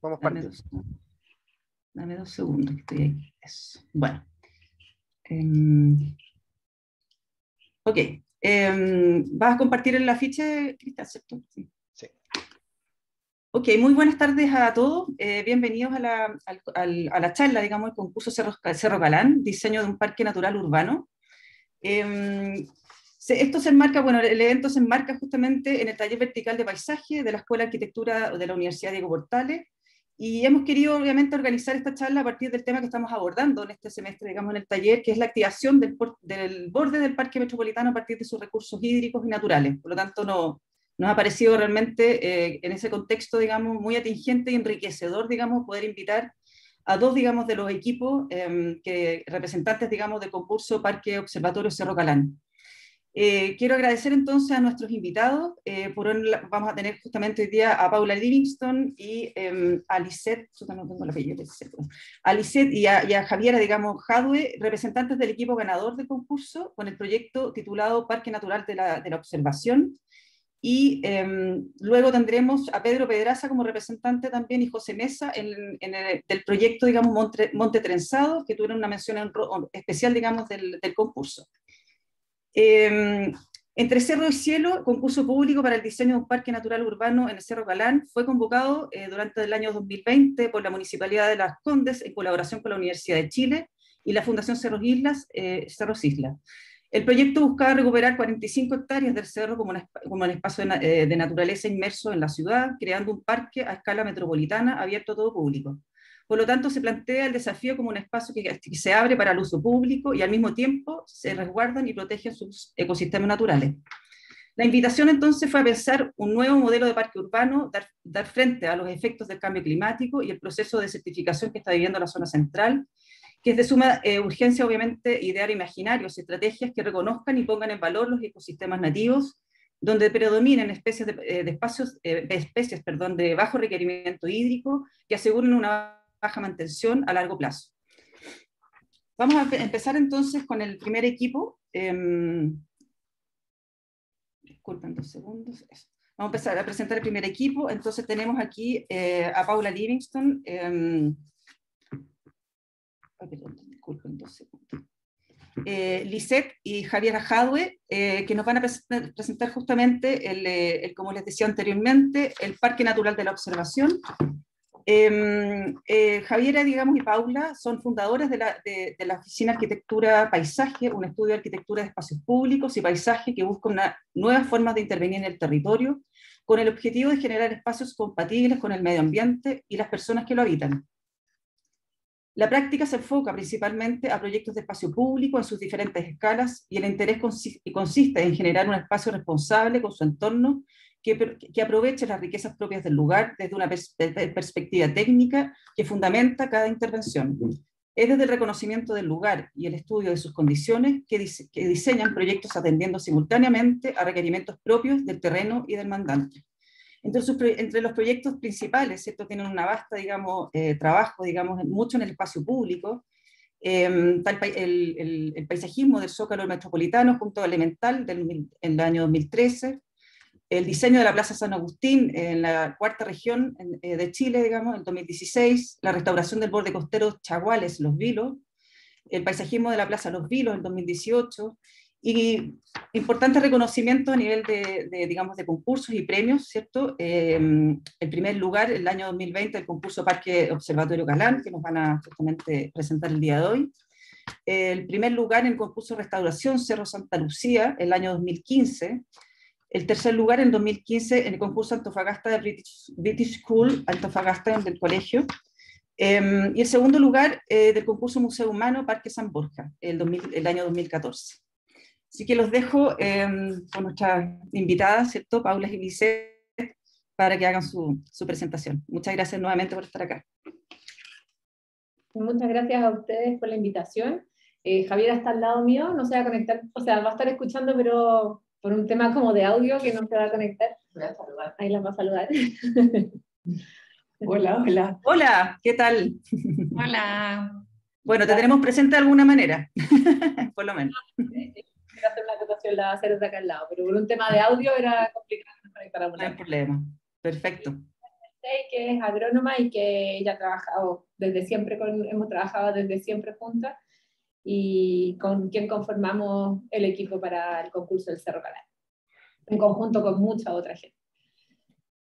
Podemos Dame partir. dame 2 segundos, que estoy ahí. Eso. Bueno. Ok. ¿Vas a compartir el afiche, Cristian, cierto? Sí. Sí. Ok, muy buenas tardes a todos. Bienvenidos a la charla, digamos, el concurso Cerro Calán, diseño de un parque natural urbano. Esto se enmarca, bueno, el evento se enmarca justamente en el taller vertical de paisaje de la Escuela de Arquitectura de la Universidad Diego Portales, y hemos querido obviamente organizar esta charla a partir del tema que estamos abordando en este semestre, digamos, en el taller, que es la activación del borde del parque metropolitano a partir de sus recursos hídricos y naturales. Por lo tanto, nos ha parecido realmente en ese contexto, digamos, muy atingente y enriquecedor, digamos, poder invitar a dos, digamos, de los equipos representantes, digamos, del concurso Parque Observatorio Cerro Calán. Quiero agradecer entonces a nuestros invitados. Vamos a tener justamente hoy día a Paula Livingston y a Lisette, no tengo el apellido, a Lisette y a Javiera, digamos, Jadwe, representantes del equipo ganador del concurso con el proyecto titulado Parque Natural de la Observación. Y luego tendremos a Pedro Pedraza como representante también y José Mesa del proyecto, digamos, Monte Trenzado, que tuvieron una mención especial, digamos, del concurso. Entre Cerro y Cielo, concurso público para el diseño de un parque natural urbano en el Cerro Calán, fue convocado durante el año 2020 por la Municipalidad de Las Condes en colaboración con la Universidad de Chile y la Fundación Cerros Islas. El proyecto buscaba recuperar 45 hectáreas del cerro como un espacio de naturaleza inmerso en la ciudad, creando un parque a escala metropolitana abierto a todo público. Por lo tanto, se plantea el desafío como un espacio que se abre para el uso público y al mismo tiempo se resguardan y protegen sus ecosistemas naturales. La invitación entonces fue a pensar un nuevo modelo de parque urbano, dar frente a los efectos del cambio climático y el proceso de certificación que está viviendo la zona central, que es de suma urgencia, obviamente, idear imaginarios y estrategias que reconozcan y pongan en valor los ecosistemas nativos, donde predominen especies de bajo requerimiento hídrico que aseguren una baja mantención a largo plazo. Vamos a empezar entonces con el primer equipo. Disculpen 2 segundos. Eso. Vamos a empezar a presentar el primer equipo. Entonces tenemos aquí a Paula Livingston. Disculpen 2 segundos. Lisette y Javiera Jadwe, que nos van a presentar justamente, como les decía anteriormente, el Parque Natural de la Observación. Javiera, digamos, y Paula son fundadoras de la Oficina Arquitectura Paisaje, un estudio de arquitectura de espacios públicos y paisaje que busca nuevas formas de intervenir en el territorio, con el objetivo de generar espacios compatibles con el medio ambiente y las personas que lo habitan. La práctica se enfoca principalmente a proyectos de espacio público en sus diferentes escalas, y el interés consiste en generar un espacio responsable con su entorno que aproveche las riquezas propias del lugar desde una perspectiva técnica que fundamenta cada intervención. Es desde el reconocimiento del lugar y el estudio de sus condiciones que diseñan proyectos atendiendo simultáneamente a requerimientos propios del terreno y del mandante. Entre los proyectos principales, ¿cierto? Tienen una vasta, digamos, trabajo, digamos, mucho en el espacio público. Está el paisajismo del Zócalo Metropolitano, punto elemental en el año 2013, el diseño de la Plaza San Agustín en la cuarta región de Chile, digamos, en 2016, la restauración del borde costero Chaguales, Los Vilos, el paisajismo de la Plaza Los Vilos en 2018, y importantes reconocimientos a nivel digamos, de concursos y premios, ¿cierto? El primer lugar, el año 2020, el concurso Parque Observatorio Calán, que nos van a justamente presentar el día de hoy. El primer lugar en el concurso Restauración Cerro Santa Lucía, el año 2015. El tercer lugar en 2015 en el concurso Antofagasta de British School, Antofagasta del colegio. Y el segundo lugar del concurso Museo Humano Parque San Borja, el año 2014. Así que los dejo con nuestras invitadas, ¿cierto? Paula y Lisette, para que hagan su presentación. Muchas gracias nuevamente por estar acá. Muchas gracias a ustedes por la invitación. Javiera está al lado mío, no se va a conectar, o sea, va a estar escuchando, pero por un tema como de audio que no se va a conectar. Voy a saludar. Ahí las va a saludar. Hola, hola. Hola, ¿qué tal? Hola. Bueno, te tenemos presente de alguna manera, por lo menos. Quiero hacer una acotación, la va a hacer desde acá al lado, pero por un tema de audio era complicado conectar a una. No hay problema, perfecto. que es agrónoma y que ella ha trabajado desde siempre, hemos trabajado desde siempre juntas, y con quien conformamos el equipo para el concurso del Cerro Calal, en conjunto con mucha otra gente.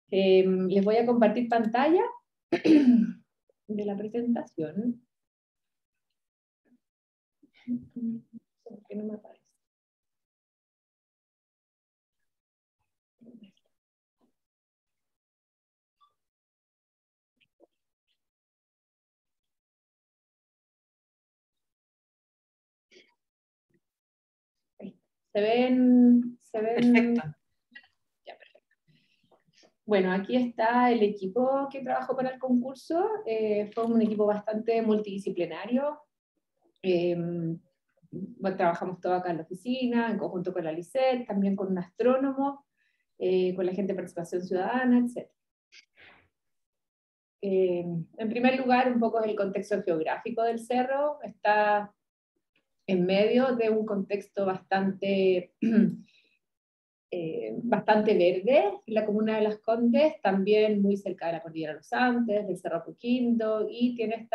Les voy a compartir pantalla de la presentación. Que no me aparece. ¿Se ven? Perfecto. Ya, perfecto. Bueno, aquí está el equipo que trabajó para el concurso. Fue un equipo bastante multidisciplinario. Bueno, trabajamos todo acá en la oficina, en conjunto con la LICET, también con un astrónomo, con la gente de participación ciudadana, etc. En primer lugar, un poco es el contexto geográfico del cerro. Está en medio de un contexto bastante, bastante verde, en la comuna de Las Condes, también muy cerca de la cordillera de los Andes, del Cerro Apoquindo, y tiene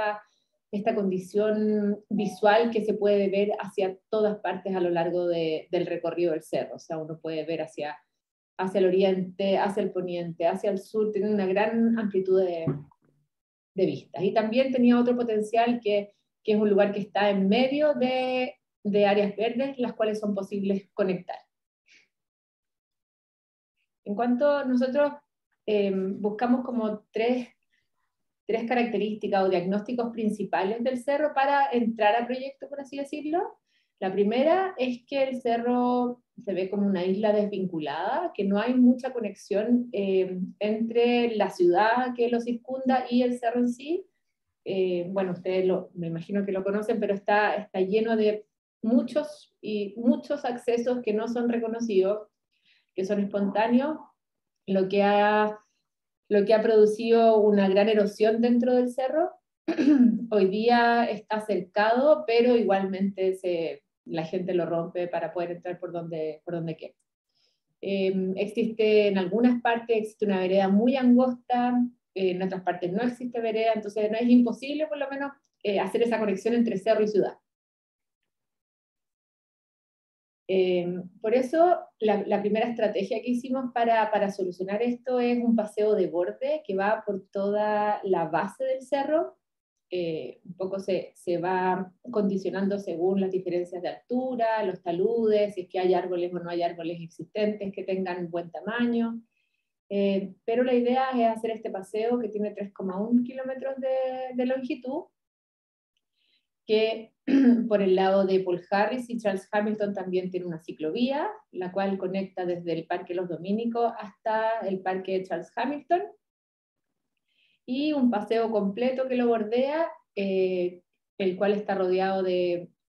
esta condición visual que se puede ver hacia todas partes a lo largo del recorrido del cerro. O sea, uno puede ver hacia el oriente, hacia el poniente, hacia el sur, tiene una gran amplitud de vistas. Y también tenía otro potencial que es un lugar que está en medio de áreas verdes, las cuales son posibles conectar. En cuanto nosotros buscamos como tres características o diagnósticos principales del cerro para entrar al proyecto, por así decirlo. La primera es que el cerro se ve como una isla desvinculada, que no hay mucha conexión entre la ciudad que lo circunda y el cerro en sí. Bueno, ustedes me imagino que lo conocen, pero está lleno de muchos accesos que no son reconocidos, que son espontáneos, lo que ha producido una gran erosión dentro del cerro. Hoy día está cercado, pero igualmente la gente lo rompe para poder entrar por donde quiera. Existe en algunas partes, existe una vereda muy angosta, en otras partes no existe vereda, entonces no es imposible por lo menos hacer esa conexión entre cerro y ciudad. Por eso la primera estrategia que hicimos para solucionar esto es un paseo de borde que va por toda la base del cerro. Un poco se va condicionando según las diferencias de altura, los taludes, si es que hay árboles o no hay árboles existentes que tengan buen tamaño. Pero la idea es hacer este paseo que tiene 3,1 kilómetros de longitud, que por el lado de Paul Harris y Charles Hamilton también tiene una ciclovía, la cual conecta desde el Parque Los Dominicos hasta el Parque Charles Hamilton, y un paseo completo que lo bordea, el cual está rodeado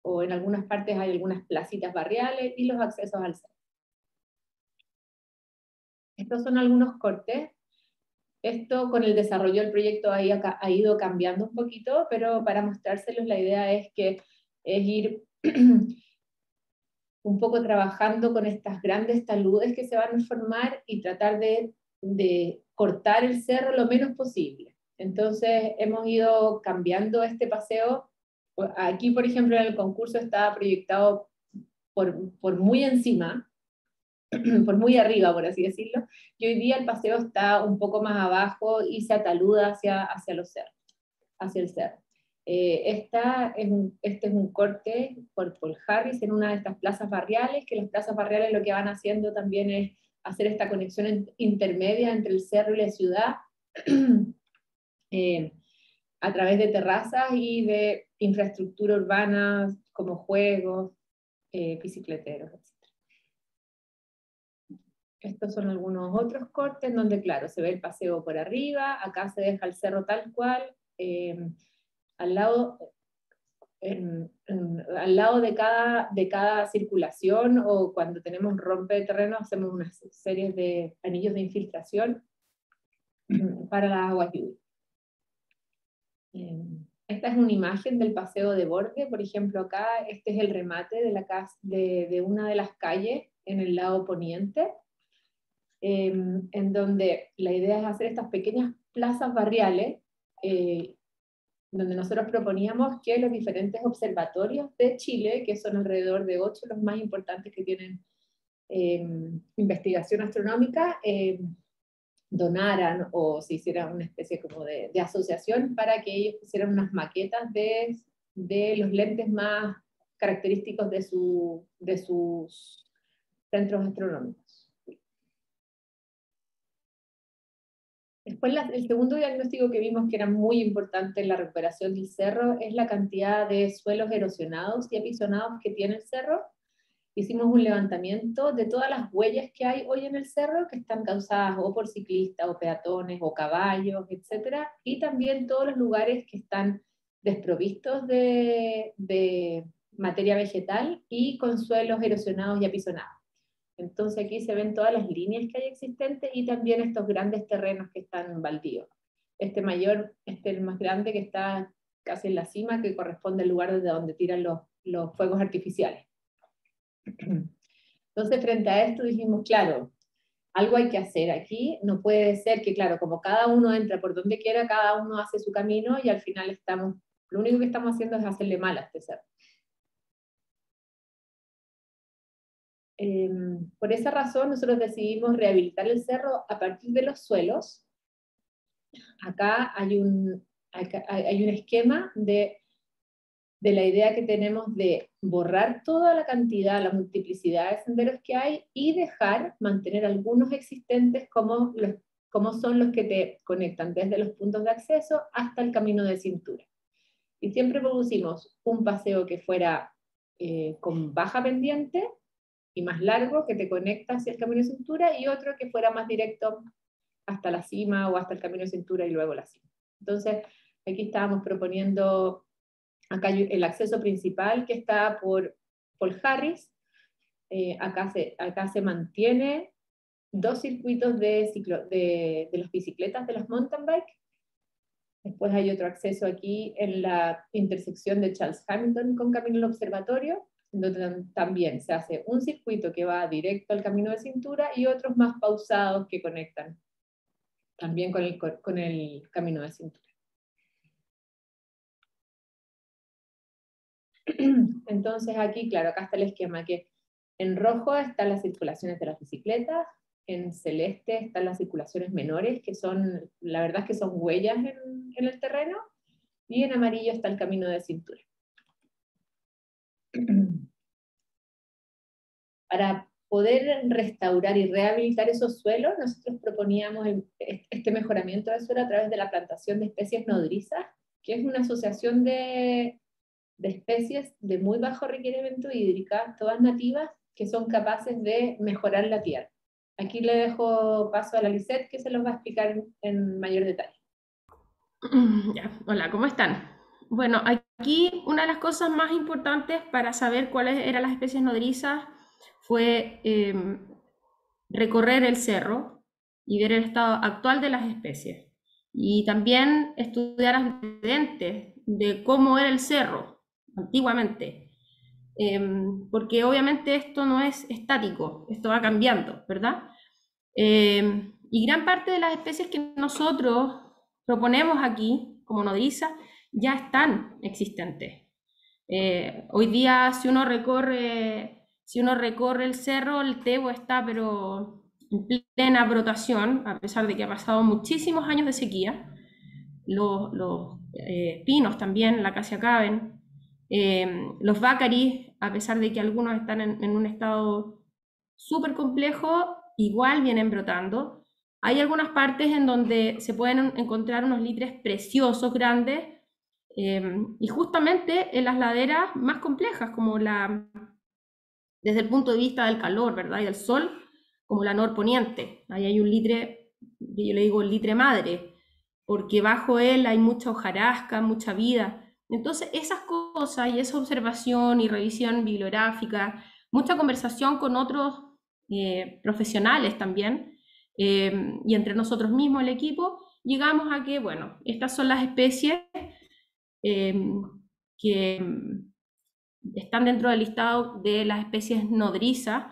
o en algunas partes hay algunas placitas barriales y los accesos al cerro. Estos son algunos cortes. Esto con el desarrollo del proyecto ha ido cambiando un poquito, pero para mostrárselos la idea es ir un poco trabajando con estas grandes taludes que se van a formar y tratar de cortar el cerro lo menos posible. Entonces hemos ido cambiando este paseo. Aquí, por ejemplo, en el concurso estaba proyectado por muy encima, por muy arriba, por así decirlo, y hoy día el paseo está un poco más abajo y se ataluda hacia los cerros, hacia el cerro. Este es un corte por Paul Harris en una de estas plazas barriales, que las plazas barriales lo que van haciendo también es hacer esta conexión intermedia entre el cerro y la ciudad, a través de terrazas y de infraestructura urbana como juegos, bicicleteros, etc. Estos son algunos otros cortes donde, claro, se ve el paseo por arriba, acá se deja el cerro tal cual, al lado de cada circulación, o cuando tenemos rompe de terreno, hacemos una serie de anillos de infiltración para las aguas lluvias. Esta es una imagen del paseo de borde, por ejemplo acá, este es el remate de una de las calles en el lado poniente. en donde la idea es hacer estas pequeñas plazas barriales, donde nosotros proponíamos que los diferentes observatorios de Chile, que son alrededor de 8 los más importantes que tienen investigación astronómica, donaran o se hiciera una especie como de asociación para que ellos hicieran unas maquetas de los lentes más característicos de sus centros astronómicos. Después, el segundo diagnóstico que vimos que era muy importante en la recuperación del cerro es la cantidad de suelos erosionados y apisonados que tiene el cerro. Hicimos un levantamiento de todas las huellas que hay hoy en el cerro, que están causadas o por ciclistas, o peatones, o caballos, etc. Y también todos los lugares que están desprovistos de materia vegetal y con suelos erosionados y apisonados. Entonces aquí se ven todas las líneas que hay existentes y también estos grandes terrenos que están baldíos. Este mayor, el más grande que está casi en la cima, que corresponde al lugar desde donde tiran los fuegos artificiales. Entonces frente a esto dijimos, claro, algo hay que hacer aquí, no puede ser que, claro, como cada uno entra por donde quiera, cada uno hace su camino y al final lo único que estamos haciendo es hacerle mal a este cerro. Por esa razón nosotros decidimos rehabilitar el cerro a partir de los suelos. Acá hay un esquema de la idea que tenemos de borrar toda la cantidad, la multiplicidad de senderos que hay y mantener algunos existentes como son los que te conectan desde los puntos de acceso hasta el camino de cintura. Y siempre propusimos un paseo que fuera con baja pendiente y más largo, que te conecta hacia el camino de cintura, y otro que fuera más directo hasta la cima o hasta el camino de cintura y luego la cima. Entonces, aquí estábamos proponiendo, acá hay el acceso principal que está por Harris, acá se mantiene 2 circuitos de las bicicletas, de las mountain bike. Después hay otro acceso aquí en la intersección de Charles Hamilton con Camino al Observatorio, donde también se hace un circuito que va directo al camino de cintura y otros más pausados que conectan también con el camino de cintura. Entonces aquí, claro, acá está el esquema, que en rojo están las circulaciones de las bicicletas, en celeste están las circulaciones menores, que son, la verdad es que son huellas en el terreno, y en amarillo está el camino de cintura. Para poder restaurar y rehabilitar esos suelos, nosotros proponíamos este mejoramiento del suelo a través de la plantación de especies nodrizas, que es una asociación de especies de muy bajo requerimiento hídrico, todas nativas, que son capaces de mejorar la tierra. Aquí le dejo paso a la Lisette, que se los va a explicar en mayor detalle. Ya, hola, ¿cómo están? Bueno, aquí una de las cosas más importantes para saber cuáles eran las especies nodrizas fue recorrer el cerro y ver el estado actual de las especies. Y también estudiar antecedentes de cómo era el cerro antiguamente. Porque obviamente esto no es estático, esto va cambiando, ¿verdad? Y gran parte de las especies que nosotros proponemos aquí, como nodriza, ya están existentes. Hoy día, si uno recorre el cerro, el tebo está pero en plena brotación, a pesar de que ha pasado muchísimos años de sequía. Los pinos también, la acacia caben, los bácaris, a pesar de que algunos están en un estado súper complejo, igual vienen brotando. Hay algunas partes en donde se pueden encontrar unos litres preciosos, grandes, y justamente en las laderas más complejas, como desde el punto de vista del calor, ¿verdad? Y del sol, como la norponiente. Ahí hay un litre, que yo le digo el litre madre, porque bajo él hay mucha hojarasca, mucha vida. Entonces esas cosas y esa observación y revisión bibliográfica, mucha conversación con otros profesionales también, y entre nosotros mismos, el equipo, llegamos a que, bueno, estas son las especies que están dentro del listado de las especies nodrizas,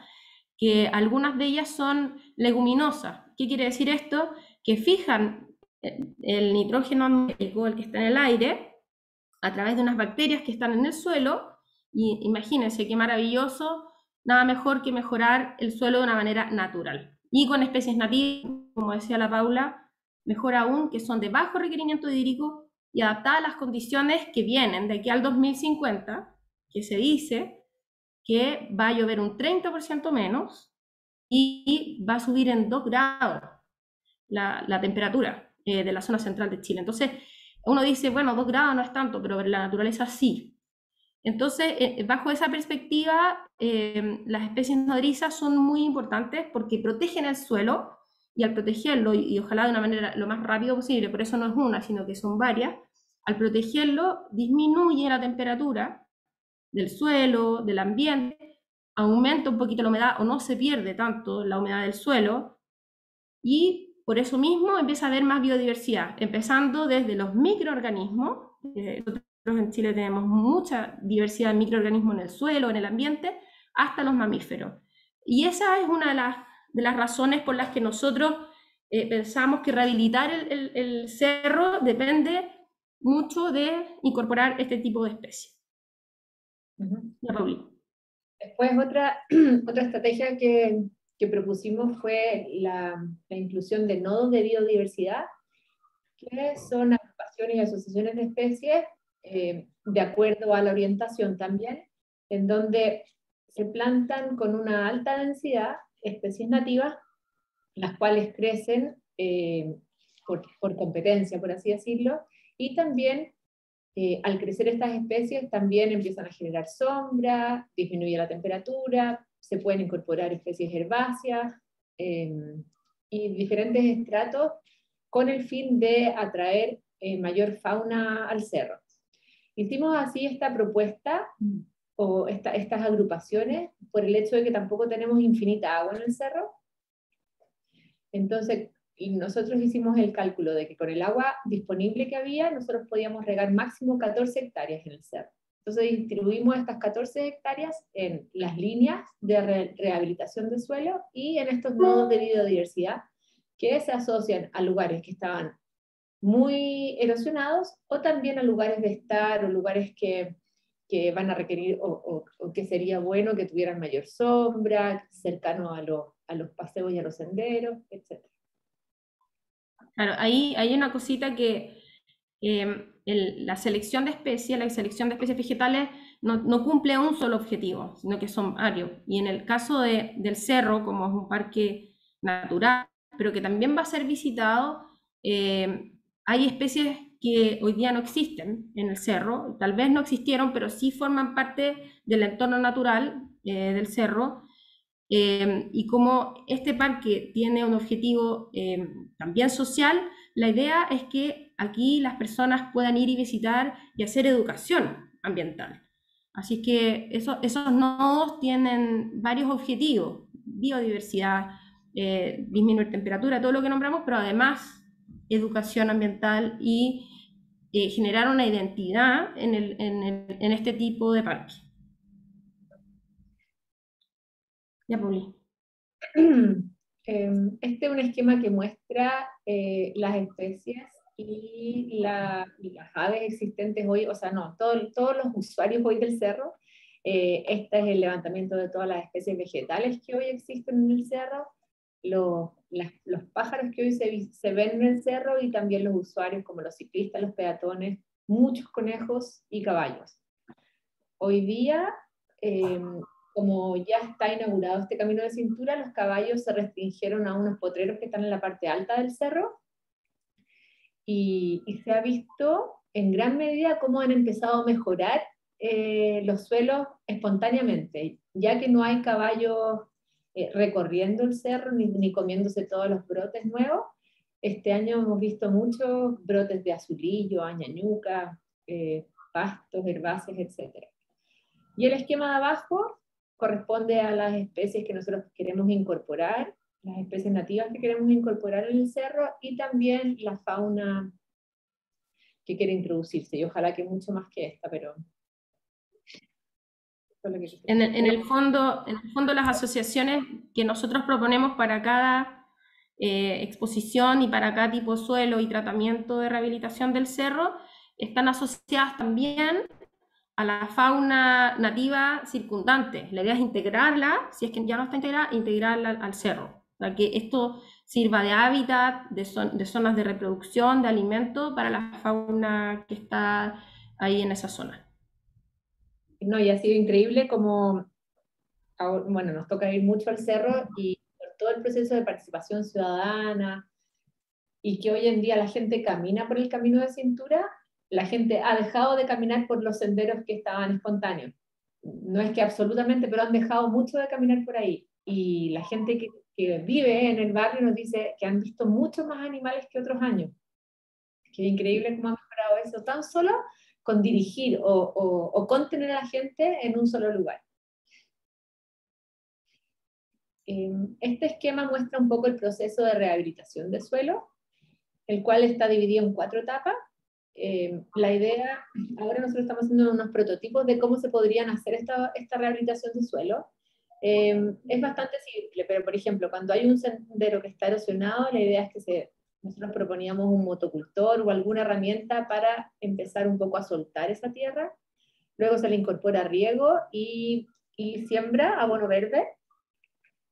que algunas de ellas son leguminosas. ¿Qué quiere decir esto? Que fijan el nitrógeno atmosférico, el que está en el aire, a través de unas bacterias que están en el suelo, y imagínense qué maravilloso, nada mejor que mejorar el suelo de una manera natural. Y con especies nativas, como decía la Paula, mejor aún, que son de bajo requerimiento hídrico y adaptadas a las condiciones que vienen de aquí al 2050, que se dice que va a llover un 30% menos y va a subir en 2 grados la temperatura de la zona central de Chile. Entonces, uno dice, bueno, 2 grados no es tanto, pero en la naturaleza sí. Entonces, bajo esa perspectiva, las especies nodrizas son muy importantes porque protegen el suelo, y al protegerlo, y ojalá de una manera lo más rápido posible, por eso no es una, sino que son varias, al protegerlo disminuye la temperatura del suelo, del ambiente, aumenta un poquito la humedad o no se pierde tanto la humedad del suelo, y por eso mismo empieza a haber más biodiversidad, empezando desde los microorganismos. Nosotros en Chile tenemos mucha diversidad de microorganismos en el suelo, en el ambiente, hasta los mamíferos. Y esa es una de las razones por las que nosotros pensamos que rehabilitar el cerro depende mucho de incorporar este tipo de especies. Ya, Pauli. Después otra estrategia que propusimos fue la inclusión de nodos de biodiversidad, que son agrupaciones y asociaciones de especies de acuerdo a la orientación también, en donde se plantan con una alta densidad especies nativas, las cuales crecen por competencia, por así decirlo, y también al crecer estas especies también empiezan a generar sombra, disminuye la temperatura, se pueden incorporar especies herbáceas y diferentes estratos con el fin de atraer mayor fauna al cerro. Hicimos así esta propuesta o estas agrupaciones por el hecho de que tampoco tenemos infinita agua en el cerro. Entonces, nosotros hicimos el cálculo de que con el agua disponible que había, nosotros podíamos regar máximo 14 hectáreas en el cerro. Entonces distribuimos estas 14 hectáreas en las líneas de rehabilitación de suelo y en estos nodos de biodiversidad que se asocian a lugares que estaban muy erosionados o también a lugares de estar o lugares que van a requerir o que sería bueno que tuvieran mayor sombra, cercano a los paseos y a los senderos, etc. Claro, ahí hay una cosita que la selección de especies, la selección de especies vegetales no cumple un solo objetivo, sino que son varios. Y en el caso del cerro, como es un parque natural, pero que también va a ser visitado, hay especies que hoy día no existen en el cerro, tal vez no existieron, pero sí forman parte del entorno natural del cerro. Y como este parque tiene un objetivo también social, la idea es que aquí las personas puedan ir y visitar y hacer educación ambiental. Así que esos nodos tienen varios objetivos: biodiversidad, disminuir temperatura, todo lo que nombramos, pero además educación ambiental y generar una identidad en este tipo de parque. Ya, Pauli. Este es un esquema que muestra las especies y las aves existentes hoy, o sea, no, todos los usuarios hoy del cerro. Este es el levantamiento de todas las especies vegetales que hoy existen en el cerro, los pájaros que hoy se ven en el cerro y también los usuarios como los ciclistas, los peatones, muchos conejos y caballos. Hoy día, como ya está inaugurado este camino de cintura, los caballos se restringieron a unos potreros que están en la parte alta del cerro, y se ha visto en gran medida cómo han empezado a mejorar los suelos espontáneamente, ya que no hay caballos recorriendo el cerro ni comiéndose todos los brotes nuevos. Este año hemos visto muchos brotes de azulillo, añañuca, pastos, herbáceas, etc. Y el esquema de abajo corresponde a las especies que nosotros queremos incorporar, las especies nativas que queremos incorporar en el cerro, y también la fauna que quiere introducirse, y ojalá que mucho más que esta, pero En el fondo las asociaciones que nosotros proponemos para cada exposición y para cada tipo de suelo y tratamiento de rehabilitación del cerro están asociadas también a la fauna nativa circundante. La idea es integrarla, si es que ya no está integrada, integrarla al cerro, para que esto sirva de hábitat, de zonas de reproducción, de alimento para la fauna que está ahí en esa zona. No, y ha sido increíble como, bueno, nos toca ir mucho al cerro y por todo el proceso de participación ciudadana y que hoy en día la gente camina por el camino de cintura, la gente ha dejado de caminar por los senderos que estaban espontáneos. No es que absolutamente, pero han dejado mucho de caminar por ahí. Y la gente que vive en el barrio nos dice que han visto muchos más animales que otros años. Que es increíble cómo ha mejorado eso, tan solo con dirigir o contener a la gente en un solo lugar. Este esquema muestra un poco el proceso de rehabilitación de suelo, el cual está dividido en 4 etapas. La idea, ahora nosotros estamos haciendo unos prototipos de cómo se podrían hacer esta rehabilitación de suelo. Es bastante simple, pero por ejemplo, cuando hay un sendero que está erosionado, la idea es que nosotros proponíamos un motocultor o alguna herramienta para empezar un poco a soltar esa tierra. Luego se le incorpora riego y siembra, abono verde,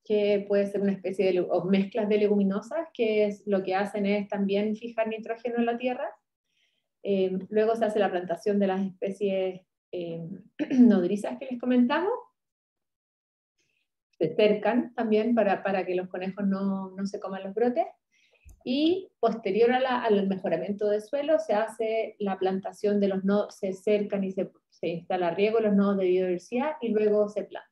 que puede ser una especie de o mezclas de leguminosas, que es, lo que hacen es también fijar nitrógeno en la tierra. Luego se hace la plantación de las especies nodrizas que les comentamos. Se cercan también para que los conejos no se coman los brotes. Y posterior al mejoramiento del suelo se hace la plantación de los nodos, se cercan y se instala riego en los nodos de biodiversidad y luego se planta.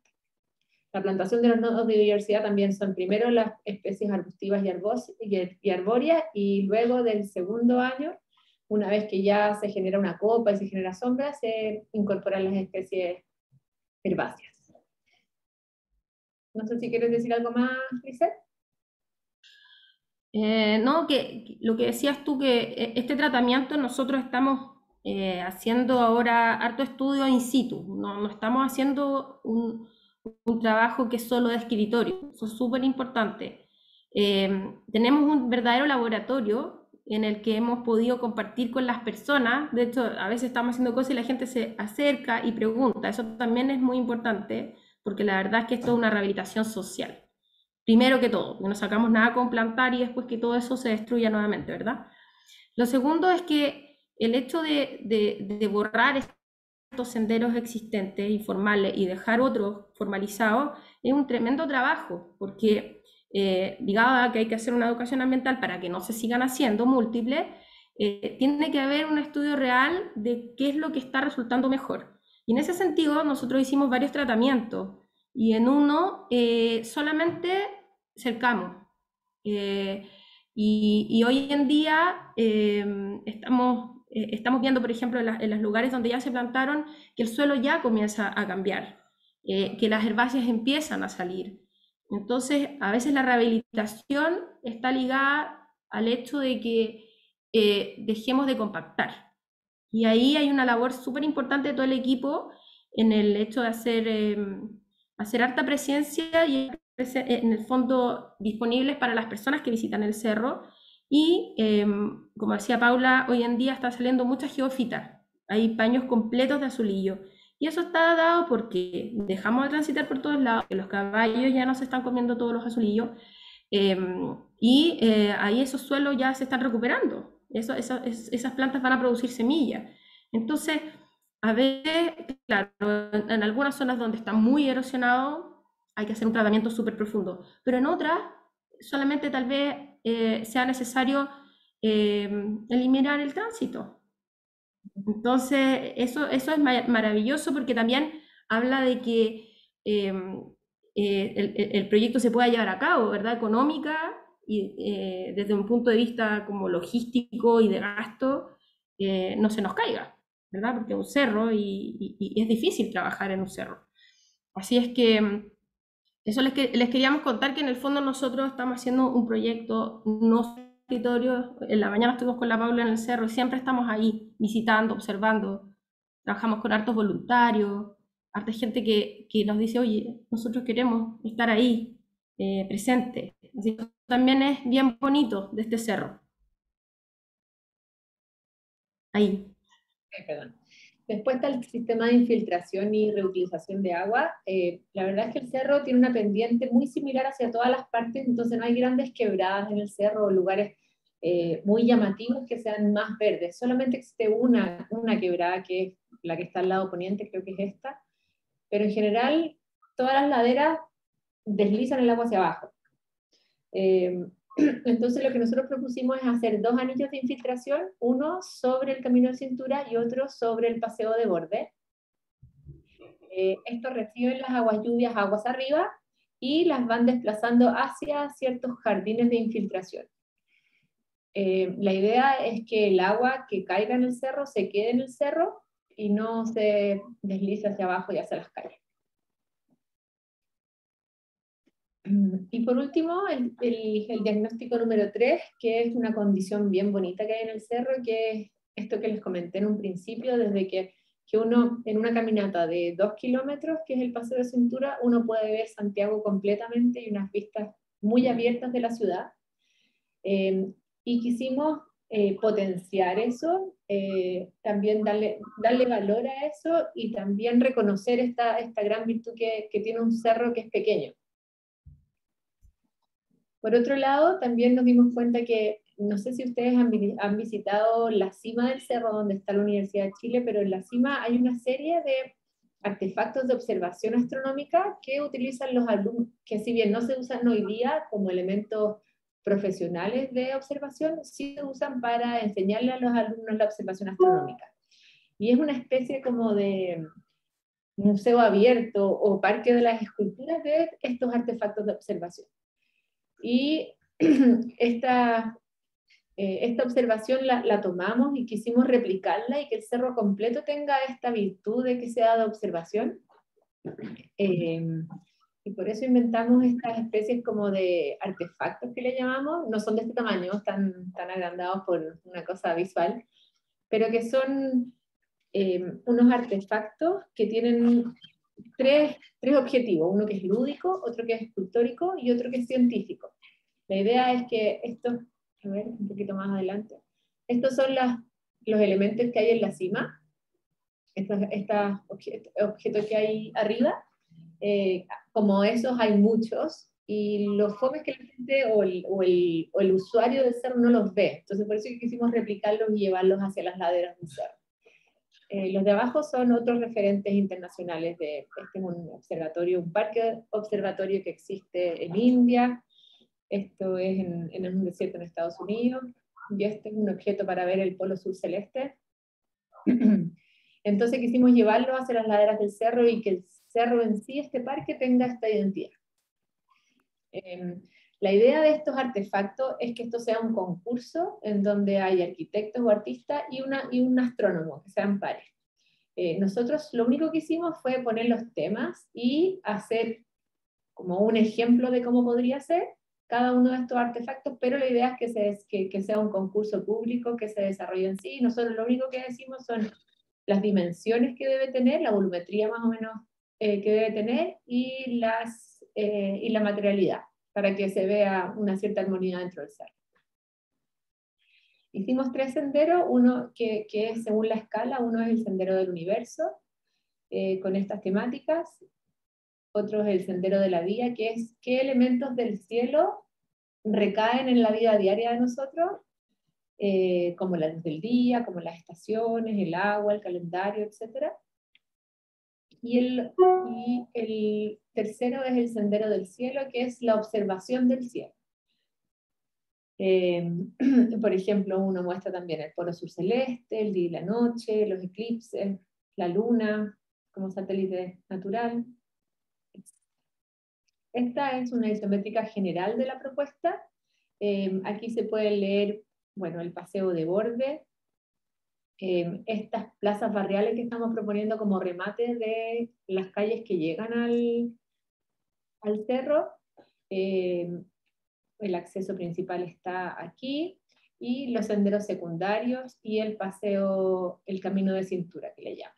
La plantación de los nodos de biodiversidad también son primero las especies arbustivas y arbóreas, y luego del segundo año, una vez que ya se genera una copa y se genera sombra, se incorporan las especies herbáceas. No sé si quieres decir algo más, Lisette. No, que lo que decías tú, que este tratamiento nosotros estamos haciendo ahora harto estudio in situ, no estamos haciendo un trabajo que es solo de escritorio, eso es súper importante. Tenemos un verdadero laboratorio en el que hemos podido compartir con las personas. De hecho, a veces estamos haciendo cosas y la gente se acerca y pregunta, eso también es muy importante, porque la verdad es que esto es una rehabilitación social. Primero que todo, no sacamos nada con plantar y después que todo eso se destruya nuevamente, ¿verdad? Lo segundo es que el hecho de borrar estos senderos existentes informales y dejar otros formalizados es un tremendo trabajo, porque digado que hay que hacer una educación ambiental para que no se sigan haciendo múltiples, tiene que haber un estudio real de qué es lo que está resultando mejor. Y en ese sentido nosotros hicimos varios tratamientos y en uno solamente cercamos. Y hoy en día estamos viendo, por ejemplo, en los lugares donde ya se plantaron, que el suelo ya comienza a cambiar, que las herbáceas empiezan a salir. Entonces, a veces la rehabilitación está ligada al hecho de que dejemos de compactar. Y ahí hay una labor súper importante de todo el equipo en el hecho de hacer harta presencia y en el fondo disponibles para las personas que visitan el cerro. Y como decía Paula, hoy en día están saliendo muchas geofitas, hay paños completos de azulillo. Y eso está dado porque dejamos de transitar por todos lados, que los caballos ya no se están comiendo todos los azulillos, ahí esos suelos ya se están recuperando. Esas plantas van a producir semillas. Entonces, a veces, claro, en algunas zonas donde está muy erosionado hay que hacer un tratamiento súper profundo, pero en otras solamente tal vez sea necesario eliminar el tránsito. Entonces, eso es maravilloso porque también habla de que el proyecto se pueda llevar a cabo, ¿verdad? Económica y desde un punto de vista como logístico y de gasto, no se nos caiga, ¿verdad? Porque es un cerro y es difícil trabajar en un cerro. Así es que eso les queríamos contar, que en el fondo nosotros estamos haciendo un proyecto no escritorio. En la mañana estuvimos con la Paula en el cerro y siempre estamos ahí visitando, observando. Trabajamos con hartos voluntarios, harta gente que nos dice, oye, nosotros queremos estar ahí, presente. Así que también es bien bonito de este cerro. Ahí. Perdón. Después está el sistema de infiltración y reutilización de agua. La verdad es que el cerro tiene una pendiente muy similar hacia todas las partes, entonces no hay grandes quebradas en el cerro o lugares muy llamativos que sean más verdes. Solamente existe una quebrada, que es la que está al lado poniente, creo que es esta, pero en general todas las laderas deslizan el agua hacia abajo. Entonces lo que nosotros propusimos es hacer 2 anillos de infiltración, uno sobre el camino de cintura y otro sobre el paseo de borde. Estos reciben las aguas lluvias aguas arriba y las van desplazando hacia ciertos jardines de infiltración. La idea es que el agua que caiga en el cerro se quede en el cerro y no se deslice hacia abajo y hacia las calles. Y por último, el diagnóstico número 3, que es una condición bien bonita que hay en el cerro, que es esto que les comenté en un principio, desde que uno en una caminata de 2 kilómetros, que es el paseo de cintura, uno puede ver Santiago completamente y unas vistas muy abiertas de la ciudad. Y quisimos potenciar eso, también darle valor a eso y también reconocer esta gran virtud que tiene un cerro que es pequeño. Por otro lado, también nos dimos cuenta que, no sé si ustedes han visitado la cima del cerro donde está la Universidad de Chile, pero en la cima hay una serie de artefactos de observación astronómica que utilizan los alumnos, que si bien no se usan hoy día como elementos profesionales de observación, sí se usan para enseñarle a los alumnos la observación astronómica. Y es una especie como de museo abierto o parque de las esculturas de estos artefactos de observación. Y esta observación la tomamos y quisimos replicarla y que el cerro completo tenga esta virtud de que sea de observación. Y por eso inventamos estas especies como de artefactos que le llamamos, no son de este tamaño, están tan agrandados por una cosa visual, pero que son unos artefactos que tienen tres objetivos, uno que es lúdico, otro que es escultórico y otro que es científico. La idea es que estos, a ver, un poquito más adelante, estos son los elementos que hay en la cima, estos objetos que hay arriba, como esos hay muchos, y los fomes que la gente o el usuario del cerro no los ve, entonces por eso quisimos replicarlos y llevarlos hacia las laderas del cerro. Los de abajo son otros referentes internacionales de este es un observatorio, un parque observatorio que existe en India. Esto es en un desierto en Estados Unidos, y este es un objeto para ver el polo sur celeste. Entonces quisimos llevarlo hacia las laderas del cerro y que el cerro en sí, este parque, tenga esta identidad. La idea de estos artefactos es que esto sea un concurso en donde hay arquitectos o artistas y un astrónomo, que sean pares. Nosotros lo único que hicimos fue poner los temas y hacer como un ejemplo de cómo podría ser cada uno de estos artefactos, pero la idea es que sea un concurso público, que se desarrolle en sí. Nosotros lo único que decimos son las dimensiones que debe tener, la volumetría más o menos que debe tener, y la materialidad, para que se vea una cierta armonía dentro del cerro. Hicimos 3 senderos, uno que es según la escala, uno es el sendero del universo, con estas temáticas. Otro es el sendero de la vía, que es qué elementos del cielo recaen en la vida diaria de nosotros, como la luz del día, como las estaciones, el agua, el calendario, etc. Y el tercero es el sendero del cielo, que es la observación del cielo. Por ejemplo, uno muestra también el polo sur celeste, el día y la noche, los eclipses, la luna como satélite natural. Esta es una isométrica general de la propuesta. Aquí se puede leer, bueno, el paseo de borde, estas plazas barriales que estamos proponiendo como remate de las calles que llegan al cerro. El acceso principal está aquí, y los senderos secundarios y el paseo, el camino de cintura que le llaman.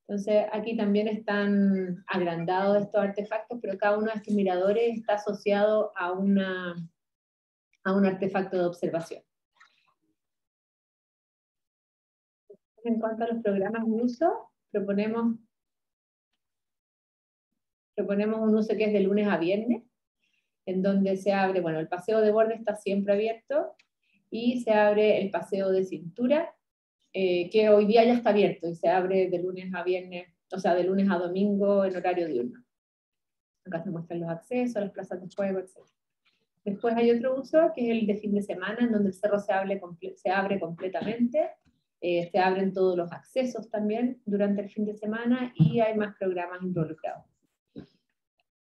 Entonces aquí también están agrandados estos artefactos, pero cada uno de estos miradores está asociado a un artefacto de observación. En cuanto a los programas de uso, proponemos un uso que es de lunes a viernes, en donde se abre, bueno, el paseo de borde está siempre abierto, y se abre el paseo de cintura, que hoy día ya está abierto, y se abre de lunes a viernes, o sea, de lunes a domingo en horario diurno. Acá se muestran los accesos, las plazas de juego, etc. Después hay otro uso, que es el de fin de semana, en donde el cerro se abre completamente, se abren todos los accesos también durante el fin de semana, y hay más programas involucrados.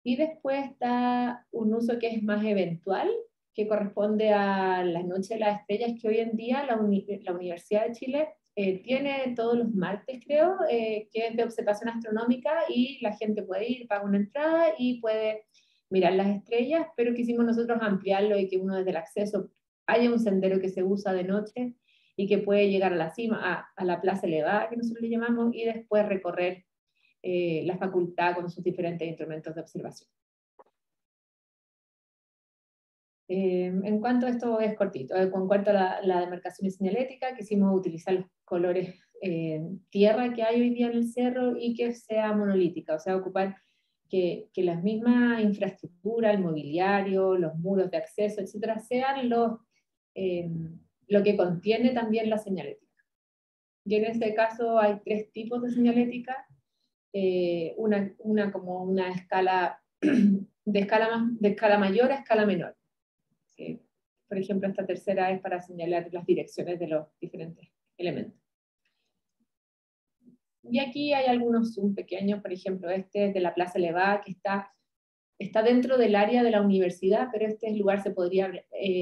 Y después está un uso que es más eventual, que corresponde a la Noche de las Estrellas, que hoy en día la Universidad de Chile tiene todos los martes, creo, que es de observación astronómica, y la gente puede ir, paga una entrada y puede mirar las estrellas, pero quisimos nosotros ampliarlo y que uno desde el acceso haya un sendero que se usa de noche y que puede llegar a la cima, a la plaza elevada, que nosotros le llamamos, y después recorrer la facultad con sus diferentes instrumentos de observación. En cuanto a esto es cortito, en cuanto a la demarcación y señalética, quisimos utilizar los colores tierra que hay hoy día en el cerro y que sea monolítica, o sea, ocupar que la misma infraestructura, el mobiliario, los muros de acceso, etcétera, sean lo que contiene también la señalética. Y en este caso hay 3 tipos de señalética, una como una escala de escala mayor a escala menor. Por ejemplo, esta tercera es para señalar las direcciones de los diferentes elementos. Y aquí hay algunos zoom pequeños, por ejemplo, este es de la Plaza Elevada, que está dentro del área de la universidad, pero este lugar se podría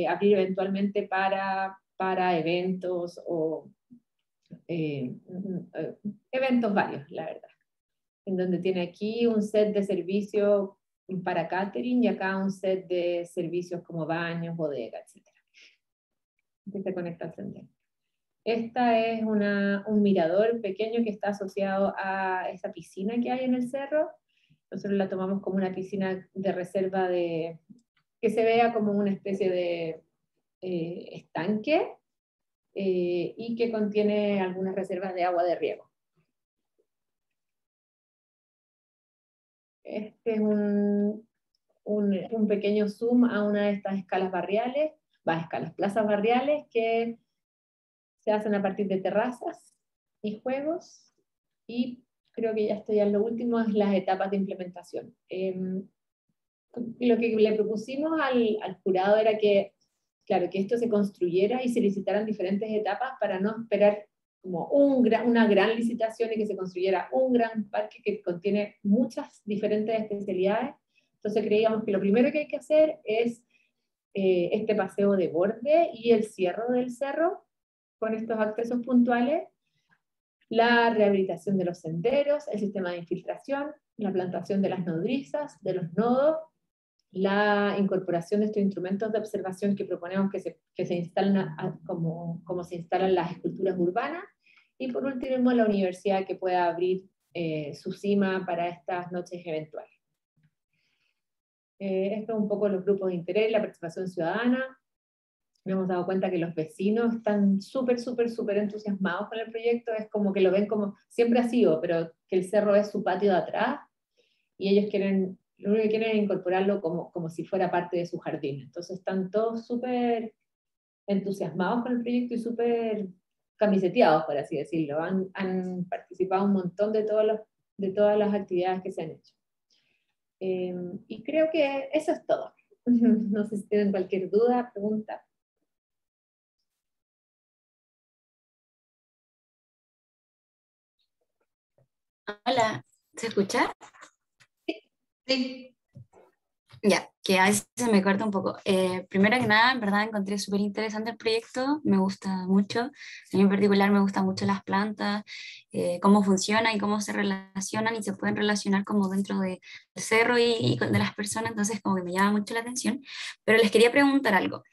abrir eventualmente para eventos o eventos varios, la verdad. En donde tiene aquí un set de servicios para catering y acá un set de servicios como baños, bodega, etc. Que se conecta al sendero. Esta es un mirador pequeño que está asociado a esa piscina que hay en el cerro. Nosotros la tomamos como una piscina de reserva que se vea como una especie de estanque y que contiene algunas reservas de agua de riego. Este es un pequeño zoom a una de estas escalas barriales, plazas barriales que se hacen a partir de terrazas y juegos, y creo que ya estoy en lo último, es las etapas de implementación. Lo que le propusimos al jurado era que, claro, que esto se construyera y se licitaran diferentes etapas para no esperar como una gran licitación y que se construyera un gran parque que contiene muchas diferentes especialidades. Entonces creíamos que lo primero que hay que hacer es este paseo de borde y el cierre del cerro con estos accesos puntuales, la rehabilitación de los senderos, el sistema de infiltración, la plantación de las nodrizas, de los nodos, la incorporación de estos instrumentos de observación que proponemos que se instalen como se instalan las esculturas urbanas, y por último la universidad que pueda abrir su cima para estas noches eventuales. Esto es un poco los grupos de interés, la participación ciudadana. Nos hemos dado cuenta que los vecinos están súper entusiasmados con el proyecto, es como que lo ven como, siempre ha sido, pero que el cerro es su patio de atrás, y ellos lo único que quieren es incorporarlo como si fuera parte de su jardín. Entonces están todos súper entusiasmados con el proyecto y súper camiseteados, por así decirlo. Han participado un montón de todas las actividades que se han hecho. Y creo que eso es todo. No sé si tienen cualquier duda, pregunta. Hola, ¿se escucha? Sí. Ya, que a veces se me corta un poco. Primero que nada, en verdad encontré súper interesante el proyecto, me gusta mucho. A mí en particular me gustan mucho las plantas, cómo funcionan y cómo se relacionan y se pueden relacionar como dentro del cerro de las personas, entonces como que me llama mucho la atención. Pero les quería preguntar algo.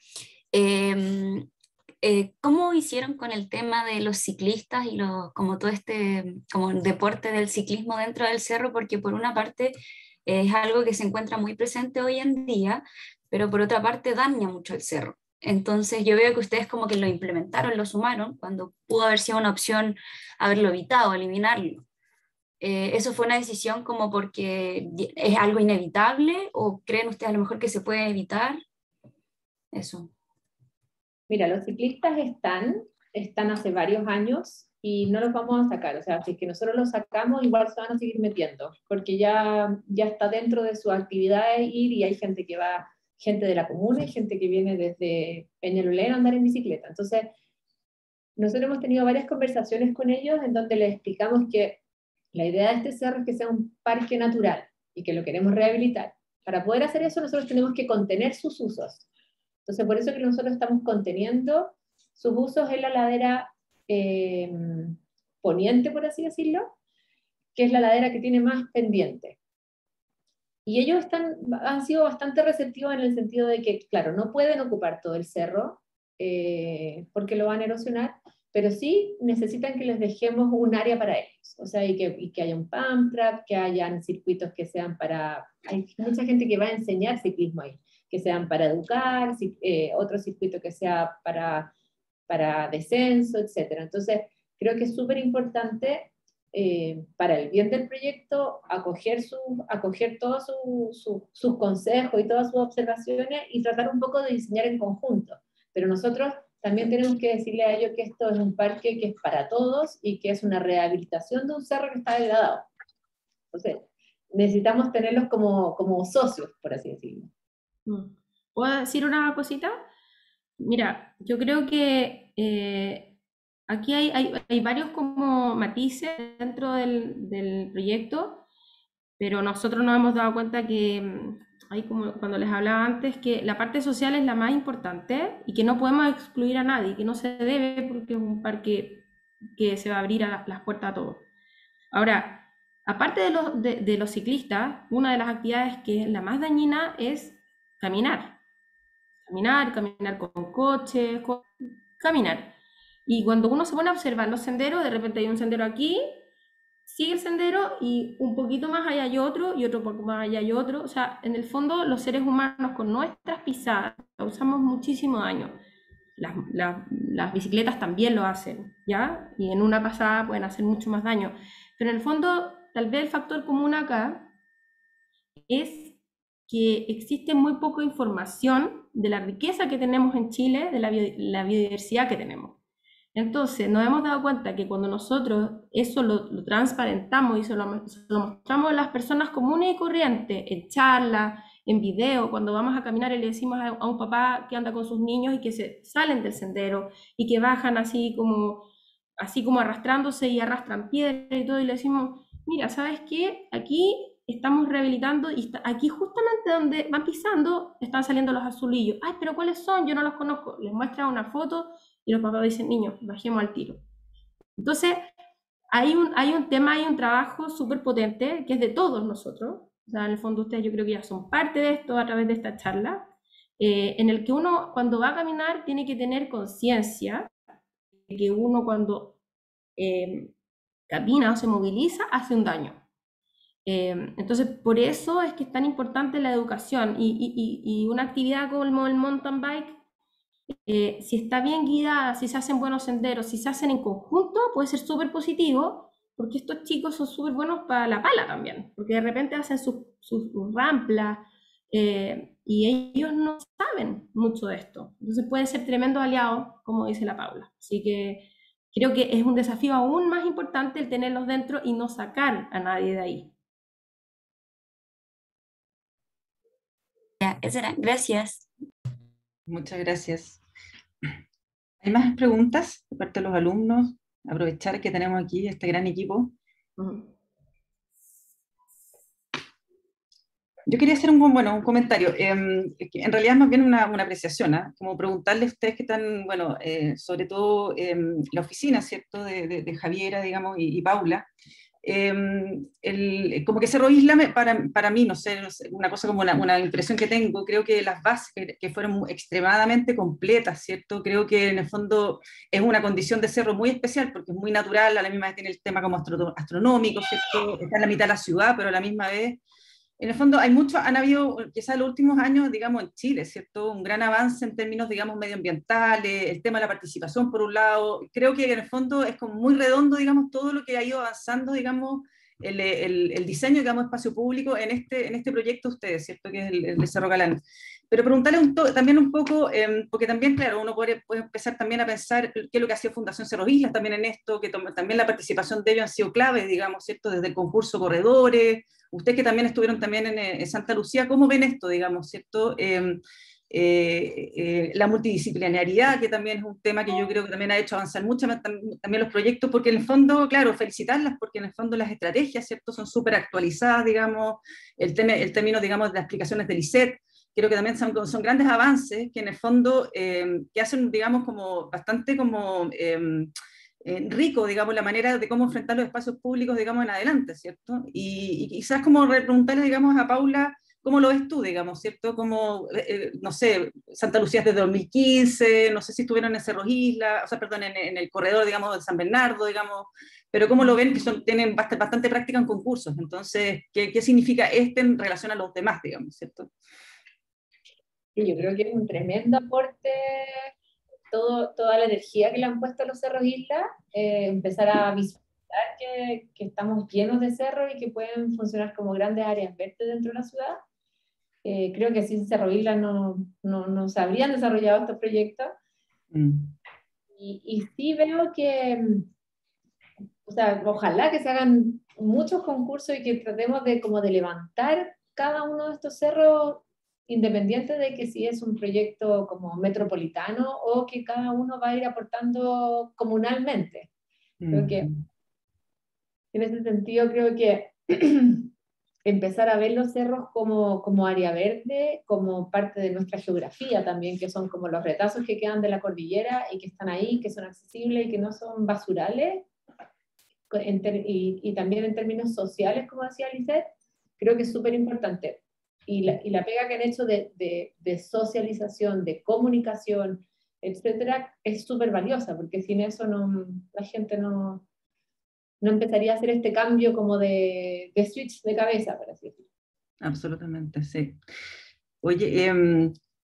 ¿cómo hicieron con el tema de los ciclistas y como todo como el deporte del ciclismo dentro del cerro? Porque por una parte es algo que se encuentra muy presente hoy en día, pero por otra parte daña mucho el cerro. Entonces yo veo que ustedes como que lo implementaron, lo sumaron, cuando pudo haber sido una opción haberlo evitado, eliminarlo. ¿Eso fue una decisión como porque es algo inevitable o creen ustedes a lo mejor que se puede evitar? Eso. Mira, los ciclistas están hace varios años y no los vamos a sacar. O sea, si es que nosotros los sacamos, igual se van a seguir metiendo, porque ya está dentro de su actividad ir, y hay gente que va, gente de la comuna y gente que viene desde Peñalolén a andar en bicicleta. Entonces, nosotros hemos tenido varias conversaciones con ellos en donde les explicamos que la idea de este cerro es que sea un parque natural y que lo queremos rehabilitar. Para poder hacer eso, nosotros tenemos que contener sus usos. Entonces, por eso que nosotros estamos conteniendo sus usos en la ladera poniente, por así decirlo, que es la ladera que tiene más pendiente. Y ellos han sido bastante receptivos en el sentido de que, claro, no pueden ocupar todo el cerro porque lo van a erosionar, pero sí necesitan que les dejemos un área para ellos. O sea, y que haya un pump track, que hayan circuitos que sean para... Hay mucha gente que va a enseñar ciclismo ahí, que sean para educar, otro circuito que sea para descenso, etc. Entonces, creo que es súper importante para el bien del proyecto acoger todos sus consejos y todas sus observaciones y tratar un poco de diseñar en conjunto. Pero nosotros también tenemos que decirle a ellos que esto es un parque que es para todos y que es una rehabilitación de un cerro que está degradado. Entonces, necesitamos tenerlos como socios, por así decirlo. ¿Puedo decir una cosita? Mira, yo creo que aquí hay varios como matices dentro del proyecto, pero nosotros nos hemos dado cuenta que hay como cuando les hablaba antes, que la parte social es la más importante y que no podemos excluir a nadie, que no se debe porque es un parque que se va a abrir a las puertas a todos. Ahora, aparte de los ciclistas, una de las actividades que es la más dañina es caminar. Caminar con coches, caminar. Y cuando uno se pone a observar los senderos, de repente hay un sendero aquí, sigue el sendero y un poquito más allá hay otro y otro poco más allá hay otro. O sea, en el fondo los seres humanos con nuestras pisadas causamos muchísimo daño. Las bicicletas también lo hacen, ¿ya? Y en una pasada pueden hacer mucho más daño. Pero en el fondo, tal vez el factor común acá es que existe muy poca información de la riqueza que tenemos en Chile, de la biodiversidad que tenemos. Entonces, nos hemos dado cuenta que cuando nosotros eso lo transparentamos y se lo mostramos a las personas comunes y corrientes, en charlas, en video, cuando vamos a caminar y le decimos a un papá que anda con sus niños y que se salen del sendero y que bajan así como arrastrándose y arrastran piedras y todo, y le decimos, mira, ¿sabes qué? Aquí estamos rehabilitando y aquí justamente donde van pisando están saliendo los azulillos. Ay, pero ¿cuáles son? Yo no los conozco. Les muestra una foto y los papás dicen, niños, bajemos al tiro. Entonces, hay un tema, hay un trabajo súper potente que es de todos nosotros. O sea, en el fondo ustedes yo creo que ya son parte de esto a través de esta charla, en el que uno cuando va a caminar tiene que tener conciencia de que uno cuando camina o se moviliza hace un daño. Entonces, por eso es que es tan importante la educación y una actividad como el mountain bike, si está bien guiada, si se hacen buenos senderos, si se hacen en conjunto, puede ser súper positivo, porque estos chicos son súper buenos para la pala también, porque de repente hacen sus ramplas y ellos no saben mucho de esto. Entonces pueden ser tremendos aliados, como dice la Paula. Así que creo que es un desafío aún más importante el tenerlos dentro y no sacar a nadie de ahí. Ya, eso era. Gracias. Muchas gracias. ¿Hay más preguntas de parte de los alumnos? Aprovechar que tenemos aquí este gran equipo. Yo quería hacer un comentario. En realidad más bien una apreciación, como preguntarle a ustedes que están, sobre todo la oficina, ¿cierto?, de Javiera, digamos, y Paula, como que Cerro Isla, para mí, no sé, una cosa como una impresión que tengo, creo que las bases que fueron extremadamente completas, ¿cierto? Creo que en el fondo es una condición de cerro muy especial, porque es muy natural, a la misma vez tiene el tema como astronómico, ¿cierto? Está en la mitad de la ciudad, pero a la misma vez en el fondo han habido, quizás en los últimos años, digamos, en Chile, ¿cierto? Un gran avance en términos, digamos, medioambientales, el tema de la participación, por un lado. Creo que en el fondo es como muy redondo, digamos, todo lo que ha ido avanzando, digamos, el diseño, digamos, espacio público en este proyecto de ustedes, ¿cierto? Que es el de Cerro Galán. Pero preguntarle también un poco, porque también, claro, uno puede empezar también a pensar qué es lo que ha sido Fundación Cerro Islas también en esto, que también la participación de ellos han sido claves, digamos, ¿cierto? Desde el concurso Corredores. Ustedes que también estuvieron también en Santa Lucía, ¿cómo ven esto, digamos, cierto? La multidisciplinariedad, que también es un tema que yo creo que también ha hecho avanzar mucho también los proyectos, porque en el fondo, claro, felicitarlas, porque en el fondo las estrategias, ¿cierto? Son súper actualizadas, digamos, el término, digamos, de las explicaciones del ICET, creo que también son grandes avances que en el fondo que hacen, digamos, como bastante como rico, digamos, la manera de cómo enfrentar los espacios públicos, digamos, en adelante, ¿cierto? Y quizás como preguntarle, digamos, a Paula, ¿cómo lo ves tú, digamos, cierto? Como, no sé, Santa Lucía es desde 2015, no sé si estuvieron en Cerro Isla, o sea, perdón, en el corredor, digamos, de San Bernardo, digamos, pero ¿cómo lo ven? Que tienen bastante práctica en concursos, entonces, ¿qué significa en relación a los demás, digamos, cierto? Sí, yo creo que es un tremendo aporte toda la energía que le han puesto a los Cerros Isla, empezar a visualizar que estamos llenos de cerros y que pueden funcionar como grandes áreas verdes dentro de la ciudad. Creo que sin Cerro Isla no se habrían desarrollado estos proyectos. Y sí veo que, o sea, ojalá que se hagan muchos concursos y que tratemos de levantar cada uno de estos cerros, independiente de que si es un proyecto como metropolitano o que cada uno va a ir aportando comunalmente. Creo que en ese sentido creo que empezar a ver los cerros como área verde, como parte de nuestra geografía también, que son como los retazos que quedan de la cordillera y que están ahí, que son accesibles y que no son basurales, y también en términos sociales, como decía Lisette, creo que es súper importante. Y la pega que han hecho de socialización, de comunicación, etcétera, es súper valiosa, porque sin eso la gente no empezaría a hacer este cambio como de switch de cabeza, por así decirlo. Absolutamente, sí. Oye,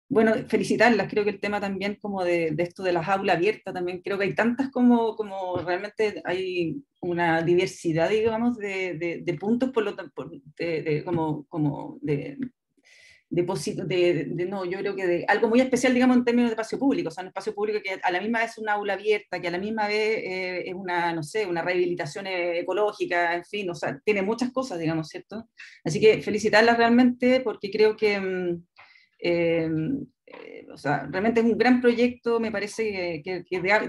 bueno, felicitarlas, creo que el tema también como de esto de las aulas abiertas, también creo que hay tantas como realmente hay una diversidad, digamos, de puntos, por lo tanto, no, yo creo que de algo muy especial, digamos, en términos de espacio público, o sea, un espacio público que a la misma vez es una aula abierta, que a la misma vez es una, no sé, una rehabilitación ecológica, en fin, o sea, tiene muchas cosas, digamos, ¿cierto? Así que felicitarlas realmente porque creo que o sea, realmente es un gran proyecto, me parece que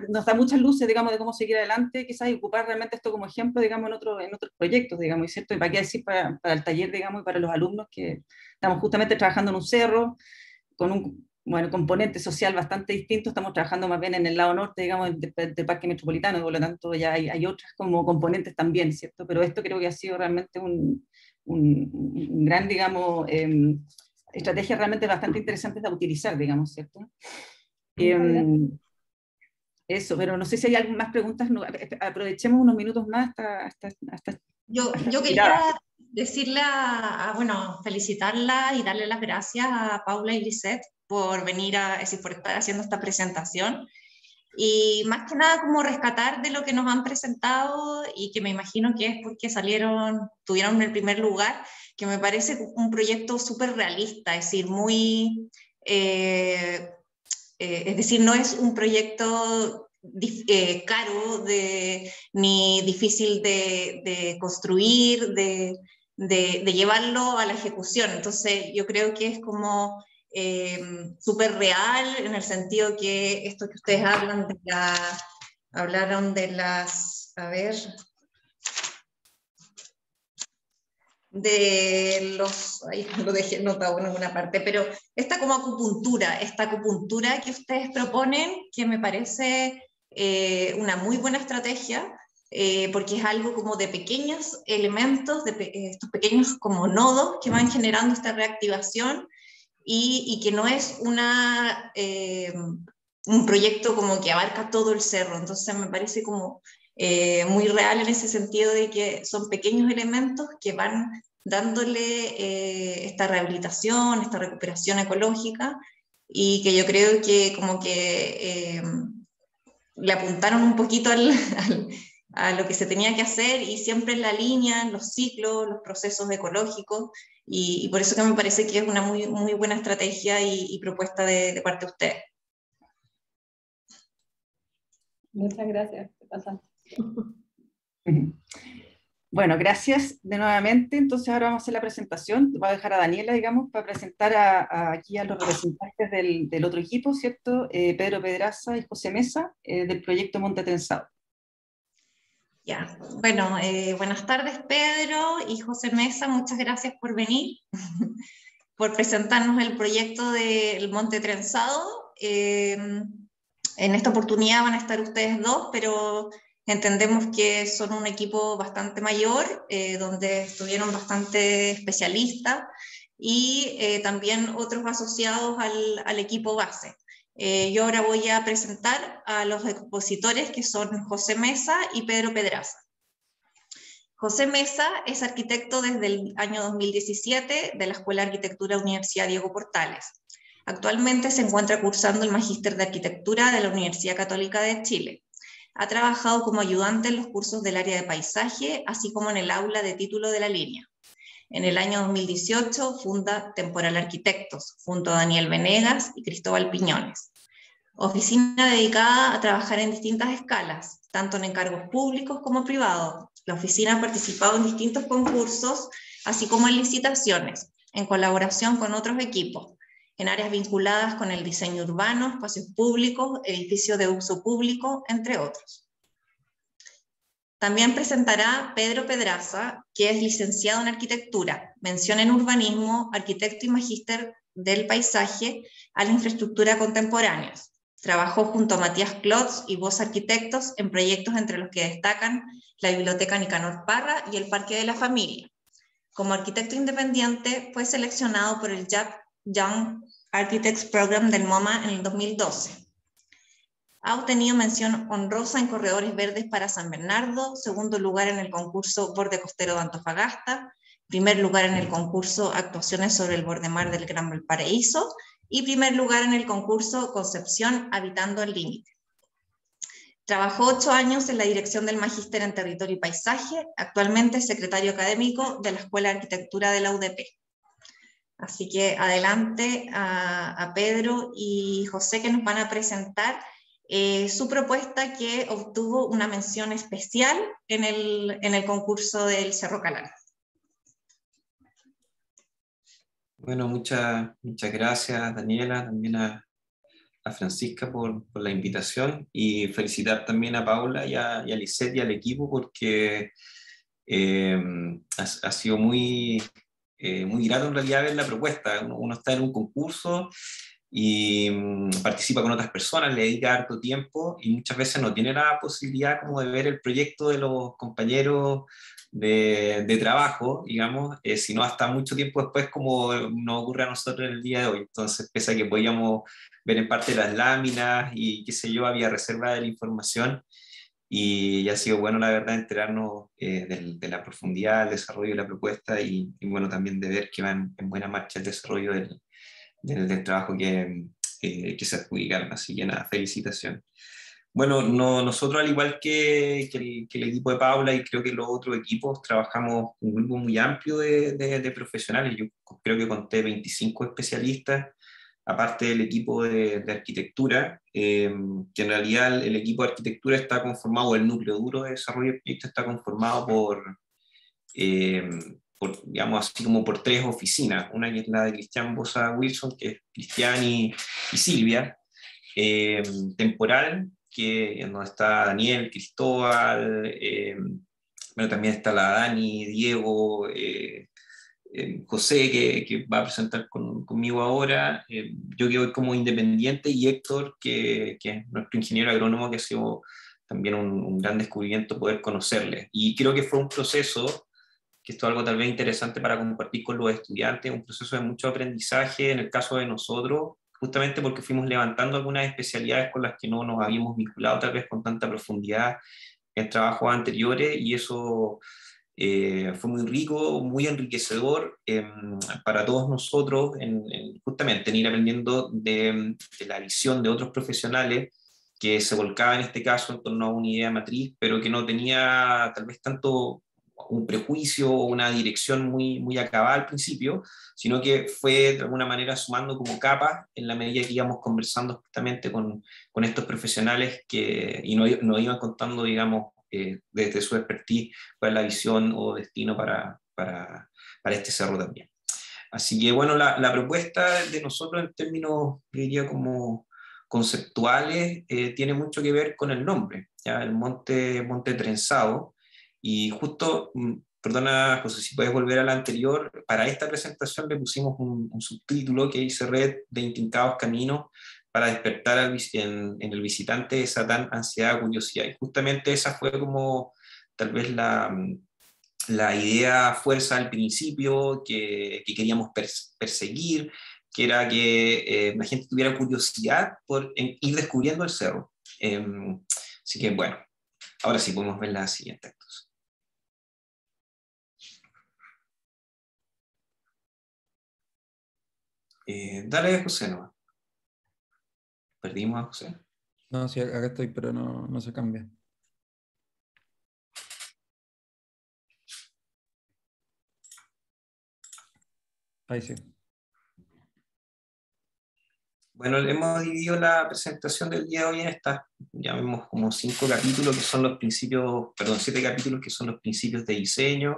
nos da muchas luces, digamos, de cómo seguir adelante, quizás y ocupar realmente esto como ejemplo, digamos, en otros proyectos, digamos, ¿cierto? Y para qué decir para el taller, digamos, y para los alumnos que estamos justamente trabajando en un cerro, con un componente social bastante distinto, estamos trabajando más bien en el lado norte, digamos, del Parque Metropolitano, por lo tanto ya hay otras como componentes también, ¿cierto? Pero esto creo que ha sido realmente un gran, digamos, estrategias realmente bastante interesantes de utilizar, digamos, ¿cierto? Eso, pero no sé si hay algunas más preguntas, aprovechemos unos minutos más hasta Yo quería decirle bueno, felicitarla y darle las gracias a Paula y Lisette por venir por estar haciendo esta presentación. Y más que nada como rescatar de lo que nos han presentado y que me imagino que es porque tuvieron el primer lugar, que me parece un proyecto súper realista, es decir, es decir, no es un proyecto caro ni difícil de construir, de llevarlo a la ejecución. Entonces yo creo que es como súper real en el sentido que esto que ustedes hablaron de las, a ver, de los, ahí lo dejé notado en alguna parte, pero esta acupuntura que ustedes proponen, que me parece una muy buena estrategia, porque es algo como de pequeños elementos, estos pequeños como nodos que van generando esta reactivación y que no es un proyecto como que abarca todo el cerro. Entonces me parece como muy real en ese sentido de que son pequeños elementos que van dándole esta rehabilitación, esta recuperación ecológica, y que yo creo que como que le apuntaron un poquito a lo que se tenía que hacer, y siempre en la línea, en los ciclos, los procesos ecológicos, y por eso que me parece que es una muy, muy buena estrategia y propuesta de parte de ustedes. Muchas gracias, te pasaste. Bueno, gracias de nuevamente. Entonces ahora vamos a hacer la presentación. Voy a dejar a Daniela, digamos, para presentar aquí a los representantes del otro equipo, ¿cierto? Pedro Pedraza y José Mesa, del proyecto Monte Trenzado. Ya, bueno, buenas tardes Pedro y José Mesa, muchas gracias por venir, por presentarnos el proyecto del Monte Trenzado. En esta oportunidad van a estar ustedes dos, pero entendemos que son un equipo bastante mayor, donde estuvieron bastante especialistas y también otros asociados al equipo base. Yo ahora voy a presentar a los expositores, que son José Mesa y Pedro Pedraza. José Mesa es arquitecto desde el año 2017 de la Escuela de Arquitectura Universidad Diego Portales. Actualmente se encuentra cursando el Magíster de Arquitectura de la Universidad Católica de Chile. Ha trabajado como ayudante en los cursos del área de paisaje, así como en el aula de título de la línea. En el año 2018 funda Temporal Arquitectos, junto a Daniel Venegas y Cristóbal Piñones. Oficina dedicada a trabajar en distintas escalas, tanto en encargos públicos como privados. La oficina ha participado en distintos concursos, así como en licitaciones, en colaboración con otros equipos, en áreas vinculadas con el diseño urbano, espacios públicos, edificios de uso público, entre otros. También presentará Pedro Pedraza, que es licenciado en arquitectura, mención en urbanismo, arquitecto y magíster del paisaje a la infraestructura contemporáneos. Trabajó junto a Matías Klotz y Voz Arquitectos en proyectos entre los que destacan la Biblioteca Nicanor Parra y el Parque de la Familia. Como arquitecto independiente, fue seleccionado por el Young Architects Program del MoMA en el 2012. Ha obtenido mención honrosa en Corredores Verdes para San Bernardo, segundo lugar en el concurso Borde Costero de Antofagasta, primer lugar en el concurso Actuaciones sobre el Borde Mar del Gran Valparaíso y primer lugar en el concurso Concepción Habitando el Límite. Trabajó 8 años en la dirección del Magíster en Territorio y Paisaje, actualmente es secretario académico de la Escuela de Arquitectura de la UDP. Así que adelante a Pedro y José, que nos van a presentar su propuesta, que obtuvo una mención especial en el concurso del Cerro Calán. Bueno, muchas gracias Daniela, también a Francisca por la invitación, y felicitar también a Paula y a Lisette y al equipo, porque ha sido muy grato en realidad ver la propuesta. Uno está en un concurso y participa con otras personas, le dedica harto tiempo y muchas veces no tiene la posibilidad como de ver el proyecto de los compañeros de trabajo, digamos, sino hasta mucho tiempo después, como nos ocurre a nosotros en el día de hoy. Entonces, pese a que podíamos ver en parte las láminas y qué sé yo, había reserva de la información, y ha sido bueno, la verdad, enterarnos de la profundidad, del desarrollo de la propuesta, y bueno, también de ver que van en buena marcha el desarrollo del trabajo que se adjudicaron. Así que nada, felicitaciones. Bueno, nosotros, al igual que el equipo de Paula, y creo que los otros equipos, trabajamos un grupo muy amplio de profesionales. Yo creo que conté 25 especialistas, aparte del equipo de arquitectura, que en realidad el equipo de arquitectura está conformado, el núcleo duro de desarrollo de proyectos está conformado por, digamos así, como por 3 oficinas. Una que es la de Cristian Bosa Wilson, que es Cristian y Silvia. Temporal, donde está Daniel, Cristóbal, bueno, también está la Dani, Diego, José, que va a presentar conmigo ahora, yo que voy como independiente, y Héctor, que es nuestro ingeniero agrónomo, que ha sido también un gran descubrimiento poder conocerles. Y creo que fue un proceso, que esto es algo tal vez interesante para compartir con los estudiantes, un proceso de mucho aprendizaje en el caso de nosotros, justamente porque fuimos levantando algunas especialidades con las que no nos habíamos vinculado tal vez con tanta profundidad en trabajos anteriores, y eso fue muy rico, muy enriquecedor para todos nosotros, justamente en ir aprendiendo de la visión de otros profesionales que se volcaba en este caso en torno a una idea matriz, pero que no tenía tal vez tanto un prejuicio o una dirección muy acabada al principio, sino que fue de alguna manera sumando como capas en la medida que íbamos conversando justamente con estos profesionales y nos iban contando, digamos, desde su expertise cuál es la visión o destino para este cerro también. Así que bueno, la propuesta de nosotros en términos, diría, como conceptuales, tiene mucho que ver con el nombre, ¿ya? El Monte Trenzado. Y justo, perdona José, si puedes volver a la anterior, para esta presentación le pusimos un subtítulo que dice Red de intrincados caminos para despertar en el visitante esa tan ansiedad, curiosidad. Y justamente esa fue como tal vez la idea fuerza al principio que queríamos perseguir, que era que la gente tuviera curiosidad por ir descubriendo el cerro. Así que bueno, ahora sí podemos ver la siguiente. Dale, José, no. ¿Perdimos a José? No, sí, acá estoy, pero no se cambia. Ahí sí. Bueno, hemos dividido la presentación del día de hoy en estas, llamemos como 5 capítulos que son los principios, perdón, 7 capítulos que son los principios de diseño,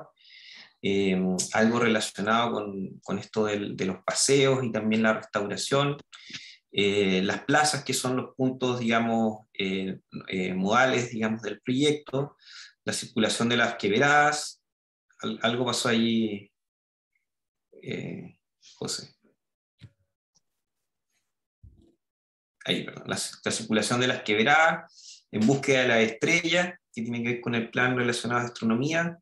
algo relacionado con esto de los paseos y también la restauración, las plazas que son los puntos, digamos, modales, digamos, del proyecto, la circulación de las quebradas, algo pasó ahí, José. Ahí, perdón, la circulación de las quebradas, en búsqueda de las estrellas, que tiene que ver con el plan relacionado a astronomía,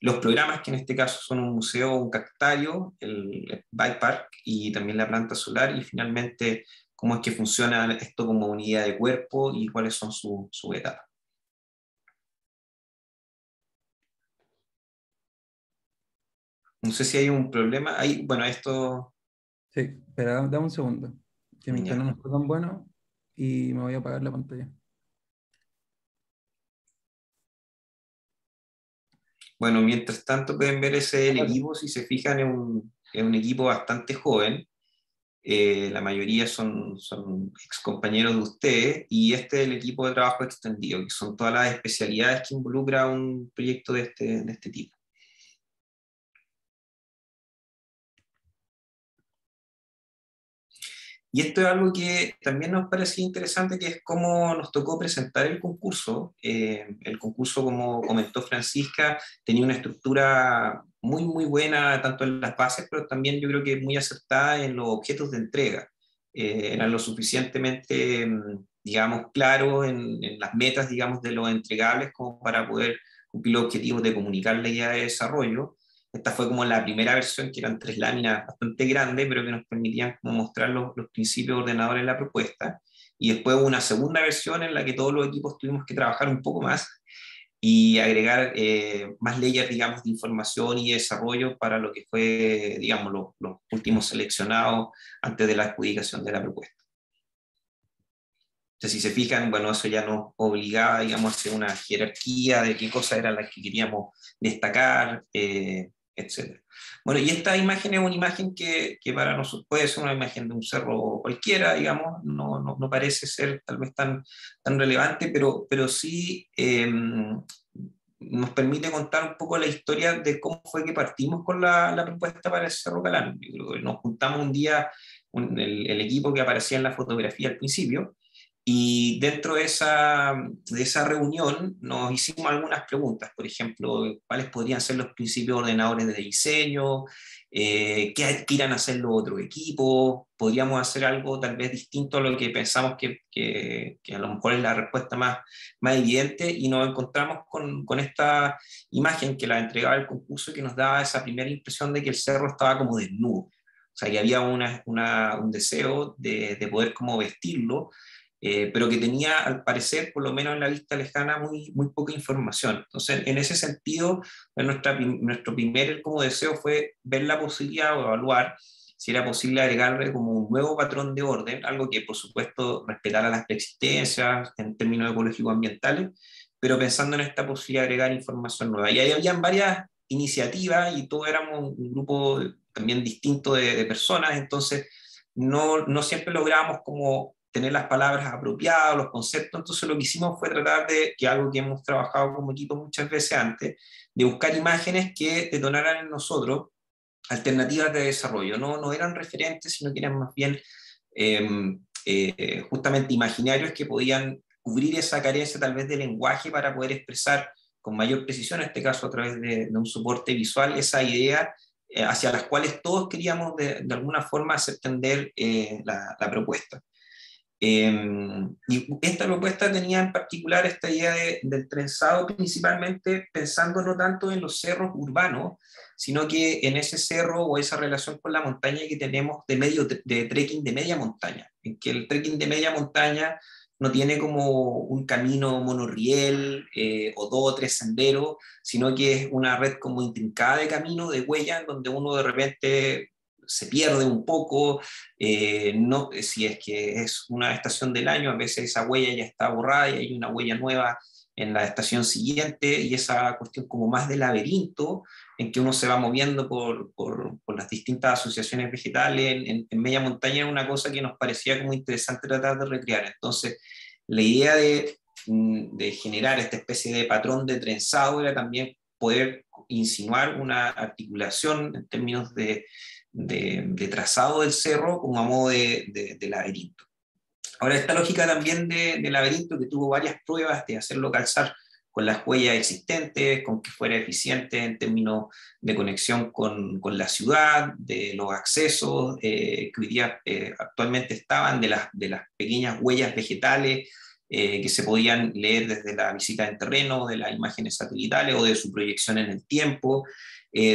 los programas que en este caso son un museo, un cactario, el Bike Park y también la planta solar, y finalmente cómo es que funciona esto como unidad de cuerpo y cuáles son sus etapas. No sé si hay un problema. Bueno, esto... Sí, espera, dame un segundo, que mi internet no está tan bueno y me voy a apagar la pantalla. Bueno, mientras tanto pueden ver el equipo, si se fijan, es un equipo bastante joven. La mayoría son ex compañeros de ustedes, y este es el equipo de trabajo extendido, que son todas las especialidades que involucra un proyecto de este tipo. Y esto es algo que también nos parecía interesante, que es cómo nos tocó presentar el concurso. El concurso, como comentó Francisca, tenía una estructura muy buena, tanto en las bases, pero también yo creo que muy acertada en los objetos de entrega. Eran lo suficientemente, digamos, claros en las metas, digamos, de los entregables como para poder cumplir los objetivos de comunicar la idea de desarrollo. Esta fue como la primera versión, que eran 3 láminas bastante grandes, pero que nos permitían como mostrar los principios ordenadores de la propuesta. Y después hubo una segunda versión en la que todos los equipos tuvimos que trabajar un poco más y agregar más layers, digamos, de información y desarrollo para lo que fue, digamos, los últimos seleccionados antes de la adjudicación de la propuesta. Entonces, si se fijan, bueno, eso ya nos obligaba, digamos, a hacer una jerarquía de qué cosas eran las que queríamos destacar, etc. Bueno, y esta imagen es una imagen que para nosotros puede ser una imagen de un cerro cualquiera, digamos, no parece ser tal vez tan relevante, pero sí nos permite contar un poco la historia de cómo fue que partimos con la propuesta para el Cerro Calán. Nos juntamos un día, el equipo que aparecía en la fotografía al principio, Y dentro de esa reunión nos hicimos algunas preguntas, por ejemplo, ¿cuáles podrían ser los principios ordenadores de diseño? ¿Qué irán a hacer los otros equipos? ¿Podríamos hacer algo tal vez distinto a lo que pensamos que a lo mejor es la respuesta más evidente? Y nos encontramos con esta imagen que la entregaba el concurso y que nos daba esa primera impresión de que el cerro estaba como desnudo. O sea, que había un deseo de poder como vestirlo, pero que tenía, al parecer, por lo menos en la vista lejana, muy poca información. Entonces, en ese sentido, nuestro primer como deseo fue ver la posibilidad o evaluar si era posible agregarle como un nuevo patrón de orden, algo que, por supuesto, respetara las preexistencias en términos ecológicos ambientales, pero pensando en esta posibilidad de agregar información nueva. Y ahí habían varias iniciativas y todos éramos un grupo también distinto de personas, entonces no siempre lográbamos como tener las palabras apropiadas, los conceptos. Entonces lo que hicimos fue tratar de, que algo que hemos trabajado como equipo muchas veces antes, de buscar imágenes que detonaran en nosotros alternativas de desarrollo. No eran referentes, sino que eran más bien justamente imaginarios que podían cubrir esa carencia tal vez de lenguaje para poder expresar con mayor precisión, en este caso a través de un soporte visual, esa idea hacia las cuales todos queríamos de alguna forma hacer tender la propuesta. Y esta propuesta tenía en particular esta idea del trenzado, principalmente pensando no tanto en los cerros urbanos, sino que en ese cerro o esa relación con la montaña que tenemos de trekking de media montaña, en que el trekking de media montaña no tiene como un camino monorriel o 2 o 3 senderos, sino que es una red como intrincada de caminos, de huellas, donde uno de repente se pierde un poco, no, si es que es una estación del año, a veces esa huella ya está borrada y hay una huella nueva en la estación siguiente, y esa cuestión como más de laberinto, en que uno se va moviendo por las distintas asociaciones vegetales en media montaña, era una cosa que nos parecía como interesante tratar de recrear. Entonces, la idea de generar esta especie de patrón de trenzado era también poder insinuar una articulación en términos de trazado del cerro como a modo de laberinto. Ahora, esta lógica también de laberinto, que tuvo varias pruebas de hacerlo calzar con las huellas existentes, con que fuera eficiente en términos de conexión con la ciudad, de los accesos que hoy día actualmente estaban, de las pequeñas huellas vegetales que se podían leer desde la visita en terreno, de las imágenes satelitales o de su proyección en el tiempo.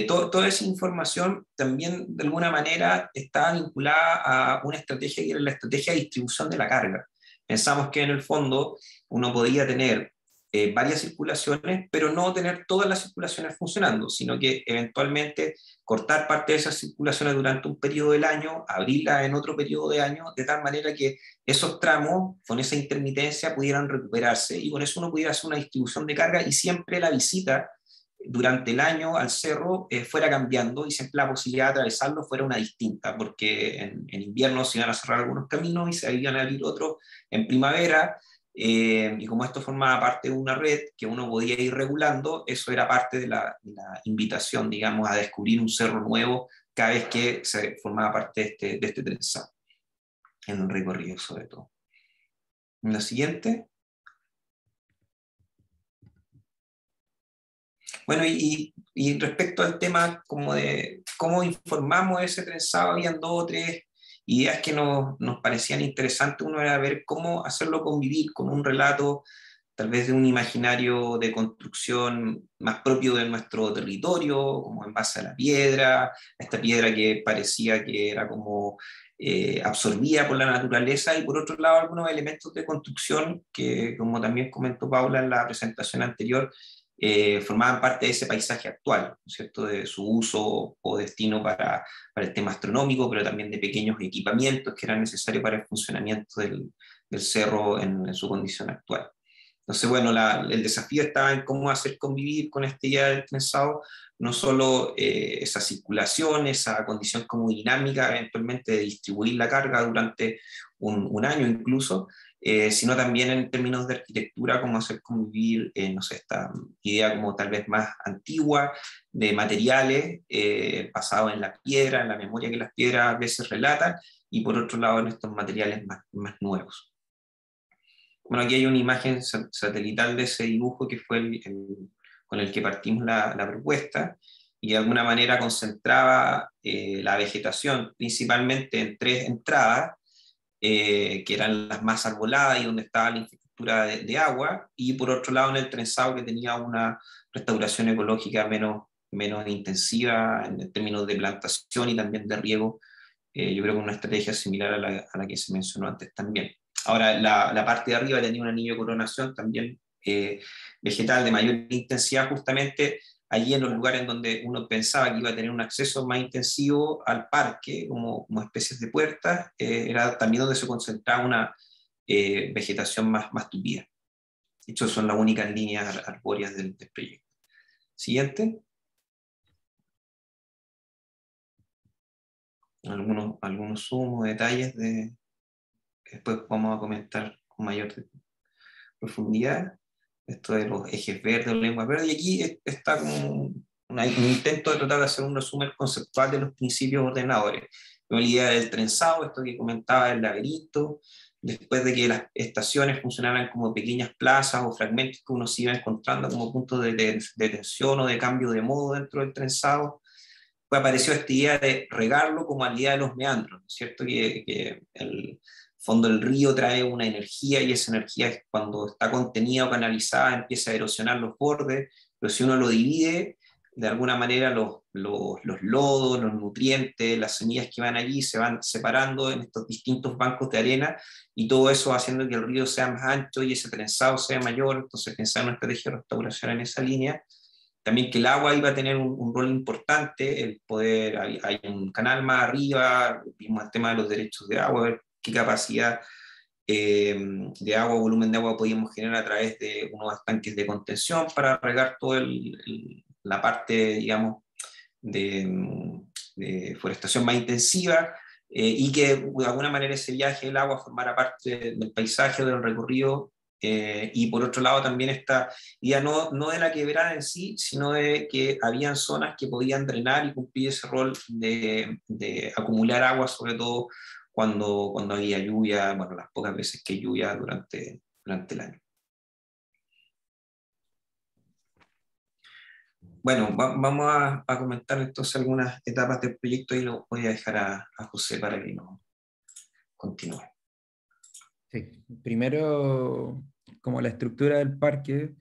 Toda esa información también de alguna manera estaba vinculada a una estrategia que era la estrategia de distribución de la carga. Pensamos que en el fondo uno podía tener varias circulaciones, pero no tener todas las circulaciones funcionando, sino que eventualmente cortar parte de esas circulaciones durante un periodo del año, abrirlas en otro periodo de año, de tal manera que esos tramos, con esa intermitencia, pudieran recuperarse, y con eso uno pudiera hacer una distribución de carga, y siempre la visita durante el año al cerro fuera cambiando, y siempre la posibilidad de atravesarlo fuera una distinta, porque en invierno se iban a cerrar algunos caminos y se iban a abrir otros en primavera, y como esto formaba parte de una red que uno podía ir regulando, eso era parte de la invitación, digamos, a descubrir un cerro nuevo cada vez que se formaba parte de este trenzado, en un recorrido sobre todo. En la siguiente. Bueno, y respecto al tema como de cómo informamos ese trenzado, habían 2 o 3 ideas que nos parecían interesantes. Uno era ver cómo hacerlo convivir con un relato, tal vez de un imaginario de construcción más propio de nuestro territorio, como en base a la piedra, esta piedra que parecía que era como absorbida por la naturaleza, y por otro lado algunos elementos de construcción que, como también comentó Paula en la presentación anterior, formaban parte de ese paisaje actual, ¿no es cierto?, de su uso o destino para el tema astronómico, pero también de pequeños equipamientos que eran necesarios para el funcionamiento del cerro en su condición actual. Entonces, bueno, el desafío estaba en cómo hacer convivir con esta idea del trenzado no solo esa circulación, esa condición como dinámica eventualmente de distribuir la carga durante un año incluso, sino también en términos de arquitectura, cómo hacer convivir, no sé, esta idea como tal vez más antigua de materiales basados en la piedra, en la memoria que las piedras a veces relatan, y por otro lado en estos materiales más nuevos. Bueno, aquí hay una imagen satelital de ese dibujo que fue con el que partimos la propuesta, y de alguna manera concentraba la vegetación principalmente en 3 entradas, que eran las más arboladas y donde estaba la infraestructura de agua, y por otro lado en el trenzado, que tenía una restauración ecológica menos intensiva en términos de plantación y también de riego. Yo creo que una estrategia similar a la que se mencionó antes también. Ahora, la parte de arriba tenía un anillo de coronación también vegetal de mayor intensidad, justamente allí en los lugares en donde uno pensaba que iba a tener un acceso más intensivo al parque, como especies de puertas, era también donde se concentraba una vegetación más tupida. De hecho, son las únicas líneas arbóreas del proyecto. Siguiente. Algunos sumos, detalles que después vamos a comentar con mayor profundidad. Esto de los ejes verdes o lenguas verdes, y aquí está como un intento de tratar de hacer un resumen conceptual de los principios ordenadores. La idea del trenzado, esto que comentaba del laberinto, después de que las estaciones funcionaran como pequeñas plazas o fragmentos que uno se iba encontrando como puntos de tensión o de cambio de modo dentro del trenzado, pues apareció esta idea de regarlo como la idea de los meandros, ¿no es cierto? Que el fondo del río trae una energía, y esa energía, cuando está contenida o canalizada, empieza a erosionar los bordes, pero si uno lo divide, de alguna manera los lodos, los nutrientes, las semillas que van allí se van separando en estos distintos bancos de arena, y todo eso va haciendo que el río sea más ancho y ese trenzado sea mayor. Entonces pensar en una estrategia de restauración en esa línea. También que el agua iba a tener un rol importante, el poder, hay un canal más arriba, vimos el tema de los derechos de agua, ver qué capacidad de agua, volumen de agua podíamos generar a través de unos tanques de contención para regar toda la parte, digamos, de forestación más intensiva, y que de alguna manera ese viaje del agua formara parte del paisaje, del recorrido. Y por otro lado también esta idea no de la quebrada en sí, sino de que habían zonas que podían drenar y cumplir ese rol de acumular agua, sobre todo cuando había lluvia, bueno, las pocas veces que hay lluvia durante el año. Bueno, vamos a comentar entonces algunas etapas del proyecto, y lo voy a dejar a José para que nos continúe. Sí, primero, como la estructura del parque,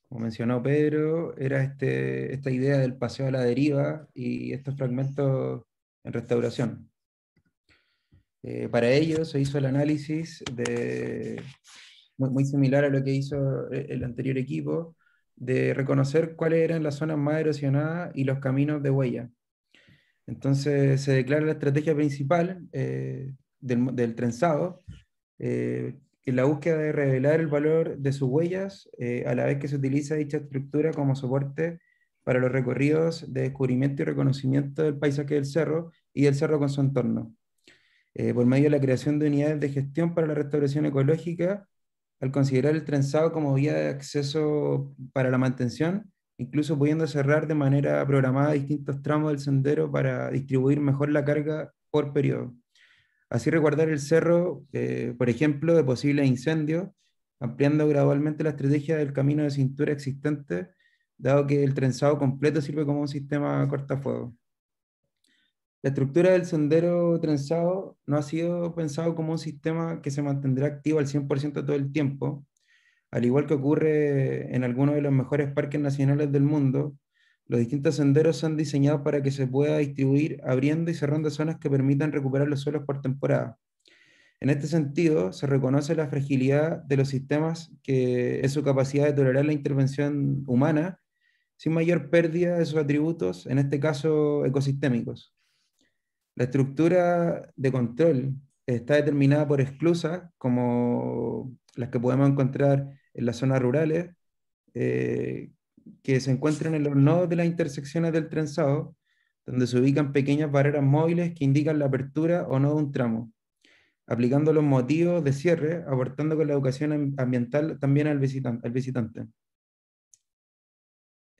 como mencionó Pedro, era esta idea del paseo a la deriva y estos fragmentos en restauración. Para ello se hizo el análisis muy similar a lo que hizo el anterior equipo, de reconocer cuáles eran las zonas más erosionadas y los caminos de huella. Entonces se declara la estrategia principal del trenzado, en la búsqueda de revelar el valor de sus huellas, a la vez que se utiliza dicha estructura como soporte para los recorridos de descubrimiento y reconocimiento del paisaje del cerro y del cerro con su entorno, por medio de la creación de unidades de gestión para la restauración ecológica, al considerar el trenzado como vía de acceso para la mantención, incluso pudiendo cerrar de manera programada distintos tramos del sendero para distribuir mejor la carga por periodo. Así resguardar el cerro, por ejemplo, de posibles incendios, ampliando gradualmente la estrategia del camino de cintura existente, dado que el trenzado completo sirve como un sistema cortafuegos. La estructura del sendero trenzado no ha sido pensado como un sistema que se mantendrá activo al 100% todo el tiempo, al igual que ocurre en algunos de los mejores parques nacionales del mundo. Los distintos senderos son diseñados para que se pueda distribuir abriendo y cerrando zonas que permitan recuperar los suelos por temporada. En este sentido, se reconoce la fragilidad de los sistemas, que es su capacidad de tolerar la intervención humana sin mayor pérdida de sus atributos, en este caso ecosistémicos. La estructura de control está determinada por esclusas, como las que podemos encontrar en las zonas rurales, que se encuentran en los nodos de las intersecciones del trenzado, donde se ubican pequeñas barreras móviles que indican la apertura o no de un tramo, aplicando los motivos de cierre, aportando con la educación ambiental también al visitante.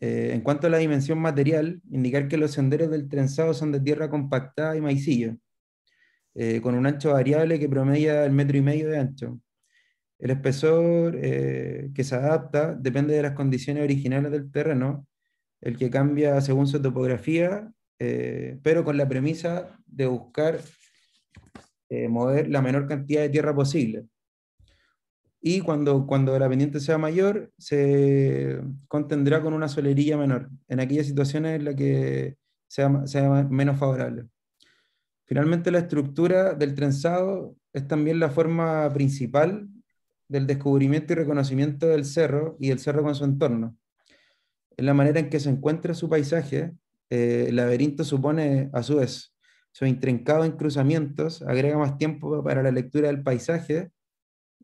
En cuanto a la dimensión material, indicar que los senderos del trenzado son de tierra compactada y maicillo, con un ancho variable que promedia el 1,5 metros de ancho. El espesor que se adapta depende de las condiciones originales del terreno, el que cambia según su topografía, pero con la premisa de buscar mover la menor cantidad de tierra posible. Y cuando la pendiente sea mayor, se contendrá con una solerilla menor, en aquellas situaciones en las que sea menos favorable. Finalmente, la estructura del trenzado es también la forma principal del descubrimiento y reconocimiento del cerro y del cerro con su entorno. Es la manera en que se encuentra su paisaje. El laberinto supone, a su vez, sus intrincados encruzamientos, agrega más tiempo para la lectura del paisaje.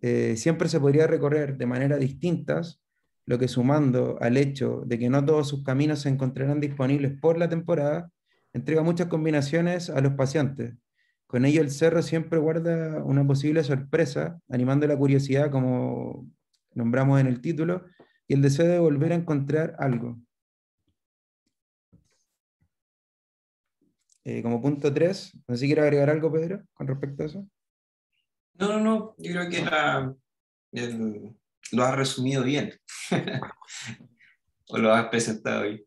Siempre se podría recorrer de maneras distintas, lo que sumando al hecho de que no todos sus caminos se encontrarán disponibles por la temporada, entrega muchas combinaciones a los paseantes. Con ello el cerro siempre guarda una posible sorpresa, animando la curiosidad, como nombramos en el título, y el deseo de volver a encontrar algo. Como punto 3, no sé si quiero agregar algo, Pedro, con respecto a eso. No, yo creo que lo has resumido bien. O lo has presentado bien.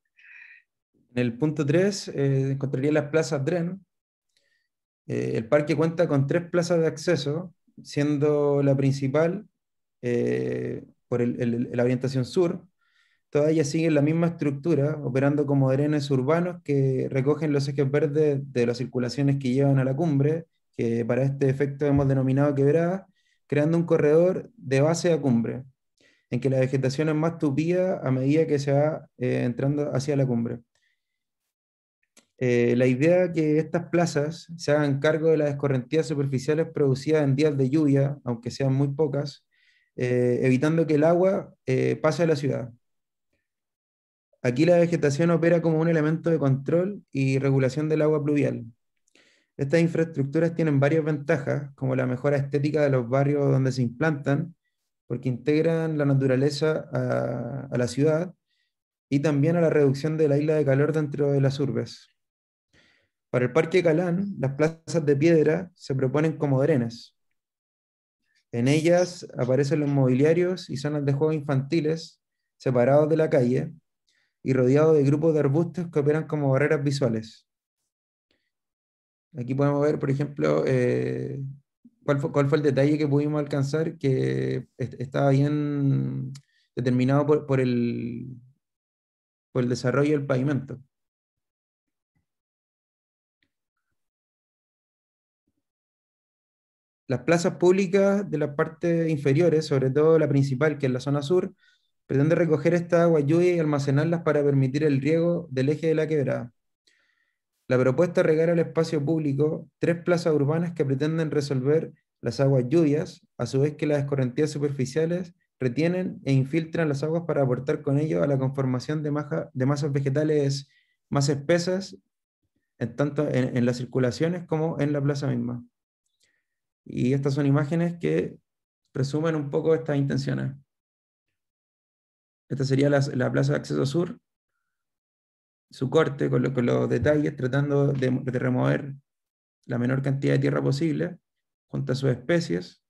En el punto 3 encontraría las plazas Dren. El parque cuenta con 3 plazas de acceso, siendo la principal por la orientación sur. Todas ellas siguen la misma estructura, operando como drenes urbanos que recogen los ejes verdes de las circulaciones que llevan a la cumbre, que para este efecto hemos denominado quebrada, creando un corredor de base a cumbre, en que la vegetación es más tupida a medida que se va entrando hacia la cumbre. La idea que estas plazas se hagan cargo de las escorrentías superficiales producidas en días de lluvia, aunque sean muy pocas, evitando que el agua pase a la ciudad. Aquí la vegetación opera como un elemento de control y regulación del agua pluvial. Estas infraestructuras tienen varias ventajas, como la mejora estética de los barrios donde se implantan, porque integran la naturaleza a la ciudad, y también a la reducción de la isla de calor dentro de las urbes. Para el Parque Calán, las plazas de piedra se proponen como drenes. En ellas aparecen los mobiliarios y zonas de juegos infantiles separados de la calle y rodeados de grupos de arbustos que operan como barreras visuales. Aquí podemos ver, por ejemplo, cuál fue el detalle que pudimos alcanzar, que estaba bien determinado por el desarrollo del pavimento. Las plazas públicas de las partes inferiores, sobre todo la principal, que es la zona sur, pretende recoger esta agua lluvia y almacenarlas para permitir el riego del eje de la quebrada. La propuesta es regar al espacio público 3 plazas urbanas que pretenden resolver las aguas lluvias, a su vez que las escorrentías superficiales retienen e infiltran las aguas para aportar con ello a la conformación de masas vegetales más espesas, tanto en las circulaciones como en la plaza misma. Y estas son imágenes que resumen un poco estas intenciones. Esta sería la plaza de acceso sur, su corte con los detalles, tratando de remover la menor cantidad de tierra posible junto a sus especies,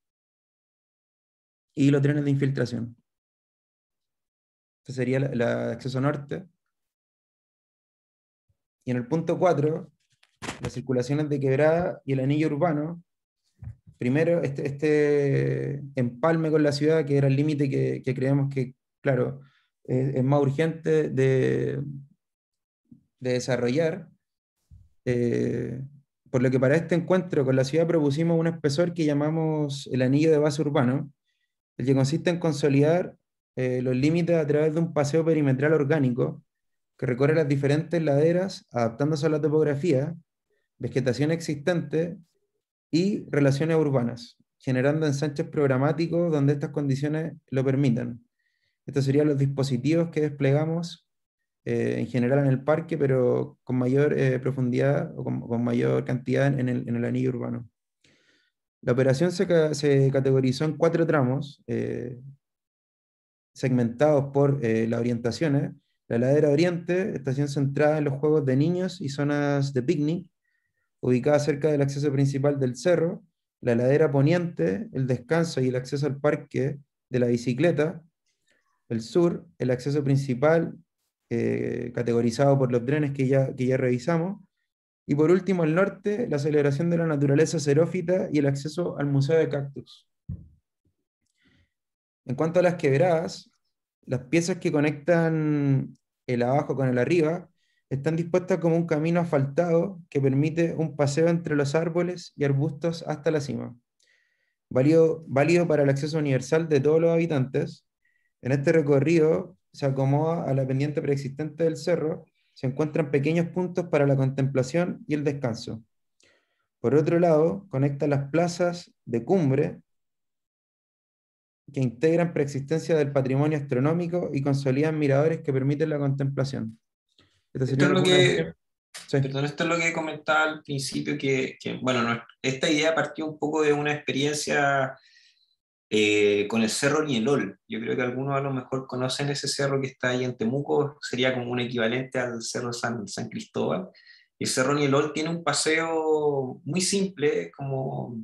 y los trenes de infiltración. Este sería el acceso norte. Y en el punto 4, las circulaciones de quebrada y el anillo urbano. Primero, este empalme con la ciudad, que era el límite que creemos que, claro, es más urgente de desarrollar. Por lo que para este encuentro con la ciudad propusimos un espesor que llamamos el anillo de base urbano, el que consiste en consolidar los límites a través de un paseo perimetral orgánico que recorre las diferentes laderas, adaptándose a la topografía, vegetación existente y relaciones urbanas, generando ensanches programáticos donde estas condiciones lo permitan. Estos serían los dispositivos que desplegamos en general en el parque, pero con mayor profundidad o con mayor cantidad en el anillo urbano. La operación se categorizó en 4 tramos, segmentados por las orientaciones. La ladera oriente, estación centrada en los juegos de niños y zonas de picnic, ubicada cerca del acceso principal del cerro. la ladera poniente, el descanso y el acceso al parque de la bicicleta; el sur, el acceso principal, categorizado por los drenes que ya revisamos; y por último, el norte, la celebración de la naturaleza xerófita y el acceso al Museo de Cactus. En cuanto a las quebradas, las piezas que conectan el abajo con el arriba están dispuestas como un camino asfaltado que permite un paseo entre los árboles y arbustos hasta la cima, válido para el acceso universal de todos los habitantes. En este recorrido se acomoda a la pendiente preexistente del cerro, se encuentran pequeños puntos para la contemplación y el descanso. Por otro lado, conecta las plazas de cumbre que integran preexistencia del patrimonio astronómico y consolidan miradores que permiten la contemplación. Esta Esto sería es lo alguna... que, Sí. perdón, esto es lo que comentaba al principio, bueno, esta idea partió un poco de una experiencia con el Cerro Nielol. Yo creo que algunos a lo mejor conocen ese cerro que está ahí en Temuco, sería como un equivalente al Cerro San Cristóbal. El Cerro Nielol tiene un paseo muy simple, como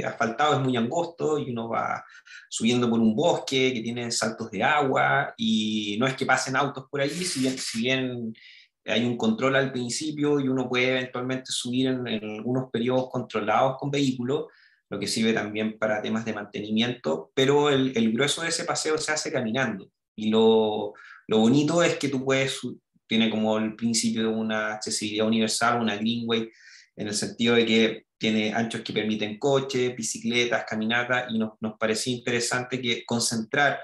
asfaltado, es muy angosto, y uno va subiendo por un bosque que tiene saltos de agua, y no es que pasen autos por allí, si bien hay un control al principio y uno puede eventualmente subir en algunos periodos controlados con vehículos, lo que sirve también para temas de mantenimiento, pero el grueso de ese paseo se hace caminando. Y lo bonito es que tú puedes, tiene como el principio de una accesibilidad universal, una greenway, en el sentido de que tiene anchos que permiten coches, bicicletas, caminatas, y nos parecía interesante que concentrar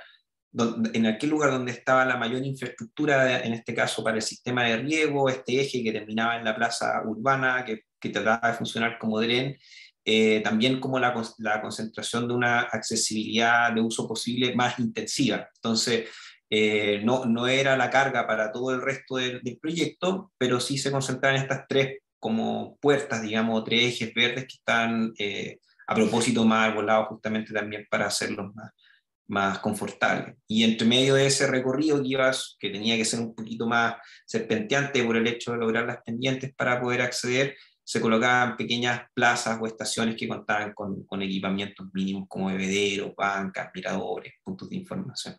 en aquel lugar donde estaba la mayor infraestructura, en este caso para el sistema de riego, este eje que terminaba en la plaza urbana, que trataba de funcionar como dren, también como la concentración de una accesibilidad de uso posible más intensiva. Entonces, no era la carga para todo el resto del proyecto, pero sí se concentraban en estas tres como puertas, digamos, tres ejes verdes que están a propósito más arbolados justamente también para hacerlos más confortable. Y entre medio de ese recorrido que tenía que ser un poquito más serpenteante por el hecho de lograr las pendientes para poder acceder, se colocaban pequeñas plazas o estaciones que contaban con equipamientos mínimos como bebederos, bancas, miradores, puntos de información.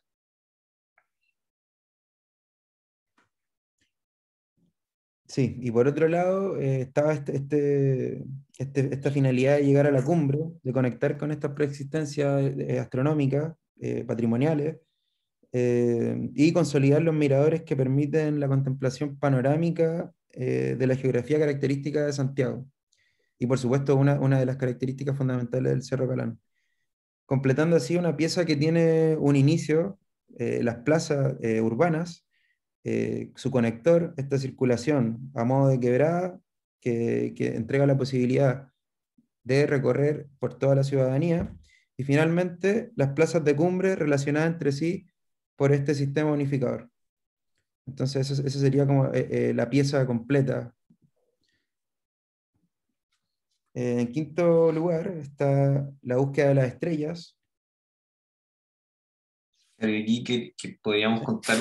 Sí, y por otro lado estaba esta finalidad de llegar a la cumbre, de conectar con estas preexistencias astronómicas, patrimoniales, y consolidar los miradores que permiten la contemplación panorámica de la geografía característica de Santiago. Y por supuesto una de las características fundamentales del Cerro Calán. Completando así una pieza que tiene un inicio, las plazas urbanas, su conector, esta circulación a modo de quebrada, que entrega la posibilidad de recorrer por toda la ciudadanía, y finalmente las plazas de cumbre relacionadas entre sí por este sistema unificador. Entonces esa sería como la pieza completa. En quinto lugar está la búsqueda de las estrellas. Aquí que podríamos contar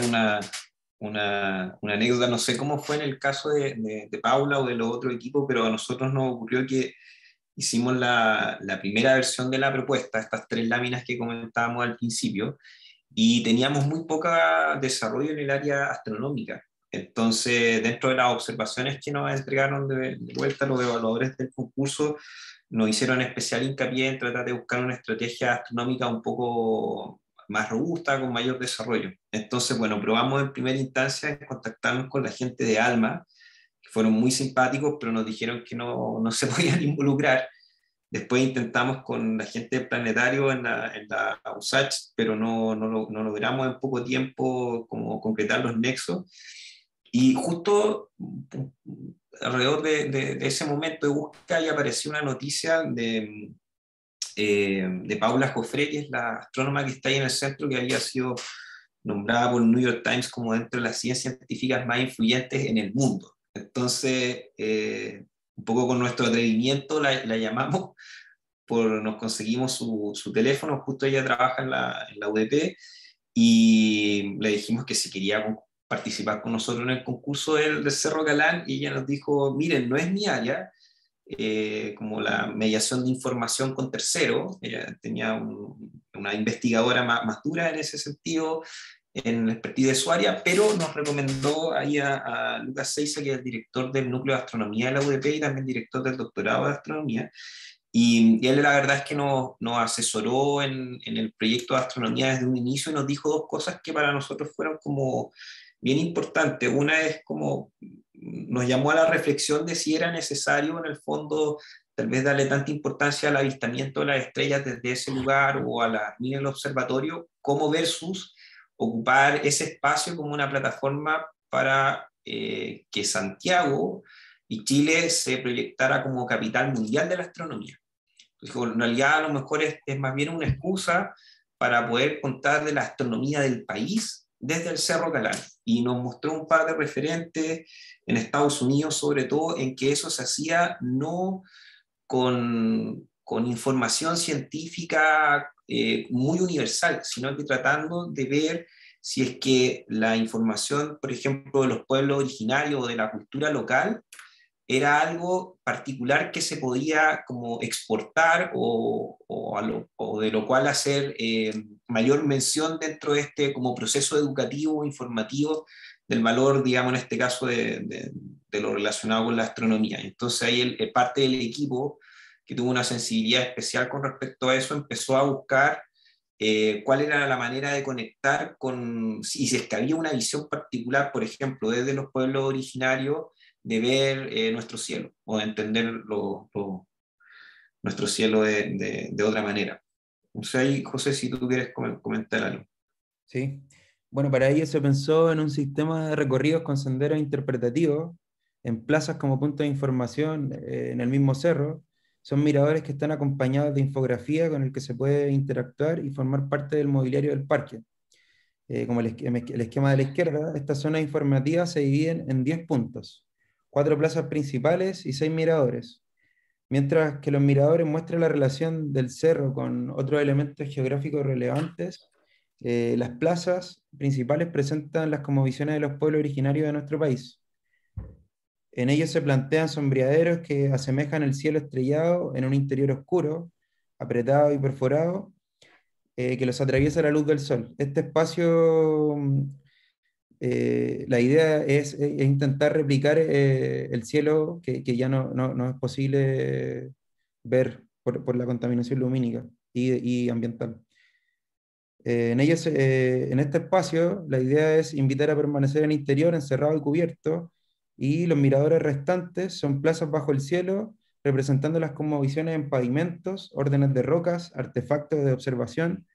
una anécdota, no sé cómo fue en el caso de Paula o de los otros equipos, pero a nosotros nos ocurrió que hicimos la primera versión de la propuesta, estas 3 láminas que comentábamos al principio, y teníamos muy poco desarrollo en el área astronómica. Entonces, dentro de las observaciones que nos entregaron de vuelta los evaluadores del concurso, nos hicieron especial hincapié en tratar de buscar una estrategia astronómica un poco más robusta, con mayor desarrollo. Entonces, bueno, probamos en primera instancia en contactarnos con la gente de ALMA, que fueron muy simpáticos, pero nos dijeron que no se podían involucrar. Después intentamos con la gente del planetario en la USACH, pero no logramos en poco tiempo como concretar los nexos. Y justo alrededor de ese momento de búsqueda ya apareció una noticia de Paula Jofré, que es la astrónoma que está ahí en el centro, que había sido nombrada por el New York Times como dentro de las 100 científicas más influyentes en el mundo. Entonces, un poco con nuestro atrevimiento la llamamos, nos conseguimos su teléfono, justo ella trabaja en la UDP, y le dijimos que si quería participar con nosotros en el concurso del Cerro Calán, y ella nos dijo, miren, no es mi área, como la mediación de información con terceros. Ella tenía una investigadora más dura en ese sentido, en la expertise de su área, pero nos recomendó ahí a Lucas Seiza, que es el director del núcleo de astronomía de la UDP y también director del doctorado de astronomía. Y él la verdad es que nos asesoró en el proyecto de astronomía desde un inicio y nos dijo dos cosas que para nosotros fueron como bien importantes. Una es como nos llamó a la reflexión de si era necesario en el fondo tal vez darle tanta importancia al avistamiento de las estrellas desde ese lugar o a la mira del observatorio, como versus ocupar ese espacio como una plataforma para que Santiago y Chile se proyectara como capital mundial de la astronomía. Entonces, en realidad a lo mejor es más bien una excusa para poder contar de la astronomía del país desde el Cerro Calán. Y nos mostró un par de referentes en Estados Unidos, sobre todo, en que eso se hacía no con información científica muy universal, sino que tratando de ver si es que la información, por ejemplo, de los pueblos originarios o de la cultura local, era algo particular que se podía como exportar o de lo cual hacer mayor mención dentro de este como proceso educativo, informativo, del valor, digamos, en este caso de lo relacionado con la astronomía. Entonces ahí parte del equipo que tuvo una sensibilidad especial con respecto a eso empezó a buscar cuál era la manera de conectar con, si es que había una visión particular, por ejemplo, desde los pueblos originarios, de ver nuestro cielo o de entender nuestro cielo de otra manera. No sé, ahí, José, si tú quieres comentar algo. Sí. Bueno, para ello se pensó en un sistema de recorridos con senderos interpretativos, en plazas como puntos de información en el mismo cerro. Son miradores que están acompañados de infografía con el que se puede interactuar y formar parte del mobiliario del parque. Como el esquema de la izquierda, estas zonas informativas se dividen en 10 puntos, 4 plazas principales y 6 miradores. Mientras que los miradores muestran la relación del cerro con otros elementos geográficos relevantes, las plazas principales presentan las cosmovisiones de los pueblos originarios de nuestro país. En ellos se plantean sombreaderos que asemejan el cielo estrellado en un interior oscuro, apretado y perforado, que los atraviesa la luz del sol. Este espacio, la idea es intentar replicar el cielo que ya no es posible ver por la contaminación lumínica y ambiental. En este espacio, la idea es invitar a permanecer en el interior, encerrado y cubierto, y los miradores restantes son plazas bajo el cielo, representando las cosmovisiones en pavimentos, órdenes de rocas, artefactos de observación,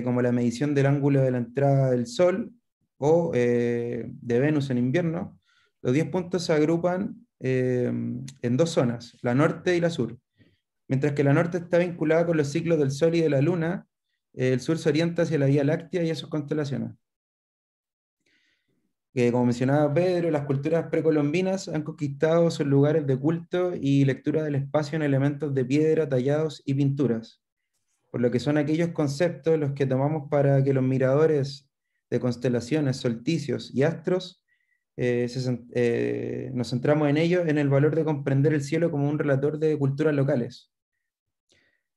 como la medición del ángulo de la entrada del Sol o de Venus en invierno. Los 10 puntos se agrupan en dos zonas, la norte y la sur. Mientras que la norte está vinculada con los ciclos del Sol y de la Luna, el sur se orienta hacia la Vía Láctea y a sus constelaciones. Como mencionaba Pedro, las culturas precolombinas han conquistado sus lugares de culto y lectura del espacio en elementos de piedra, tallados y pinturas, por lo que son aquellos conceptos los que tomamos para que los miradores de constelaciones, solsticios y astros, nos centramos en ellos, en el valor de comprender el cielo como un relator de culturas locales.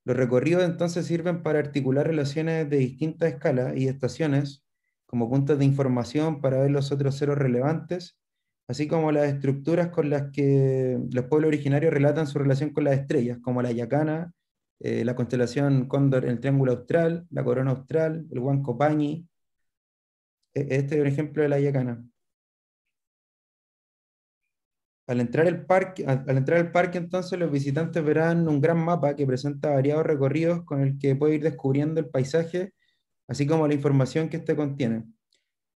Los recorridos entonces sirven para articular relaciones de distintas escalas y estaciones, como puntos de información para ver los otros ceros relevantes, así como las estructuras con las que los pueblos originarios relatan su relación con las estrellas, como la Yacana, la constelación Cóndor en el Triángulo Austral, la Corona Austral, el Huanco Pañi. Este es un ejemplo de la Yacana. Al entrar al parque, entonces, los visitantes verán un gran mapa que presenta variados recorridos con el que puede ir descubriendo el paisaje, así como la información que este contiene,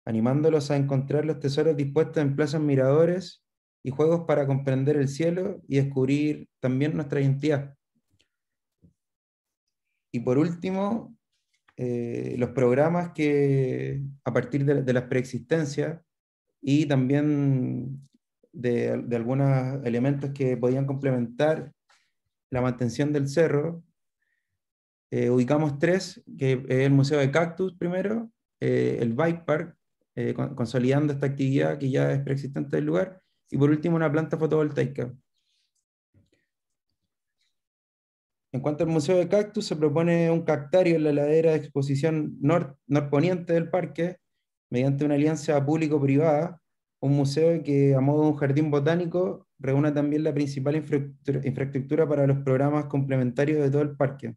animándolos a encontrar los tesoros dispuestos en plazas miradores y juegos para comprender el cielo y descubrir también nuestra identidad. Y por último, los programas que a partir de las preexistencias y también de algunos elementos que podían complementar la mantención del cerro, ubicamos 3, que es el Museo de Cactus primero, el Bike Park, consolidando esta actividad que ya es preexistente del lugar, y por último una planta fotovoltaica. En cuanto al Museo de Cactus, se propone un cactario en la ladera de exposición norponiente del parque, mediante una alianza público-privada, un museo que, a modo de un jardín botánico, reúne también la principal infraestructura para los programas complementarios de todo el parque.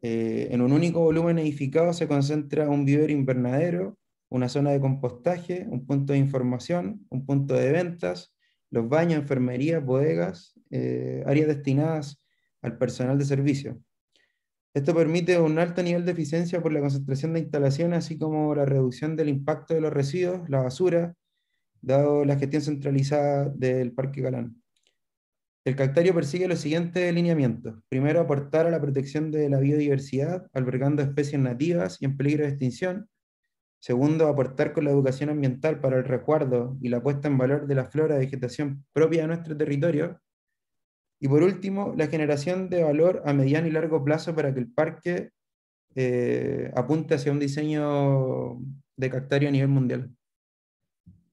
En un único volumen edificado se concentra un vivero invernadero, una zona de compostaje, un punto de información, un punto de ventas, los baños, enfermería, bodegas, áreas destinadas al personal de servicio. Esto permite un alto nivel de eficiencia por la concentración de instalaciones, así como la reducción del impacto de los residuos, la basura, dado la gestión centralizada del Parque Calán. El cactario persigue los siguientes lineamientos. Primero, aportar a la protección de la biodiversidad, albergando especies nativas y en peligro de extinción. Segundo, aportar con la educación ambiental para el resguardo y la puesta en valor de la flora y vegetación propia de nuestro territorio. Y por último, la generación de valor a mediano y largo plazo para que el parque apunte hacia un diseño de cactario a nivel mundial.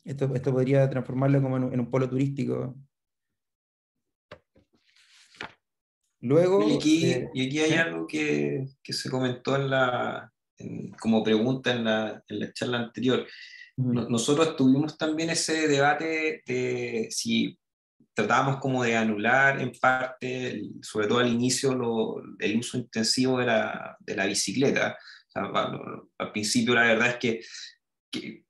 Esto podría transformarlo como en un polo turístico. Luego, y aquí hay algo que se comentó como pregunta en la charla anterior. Nosotros tuvimos también ese debate de si tratábamos como de anular en parte, sobre todo al inicio, el uso intensivo de la bicicleta. O sea, al principio la verdad es que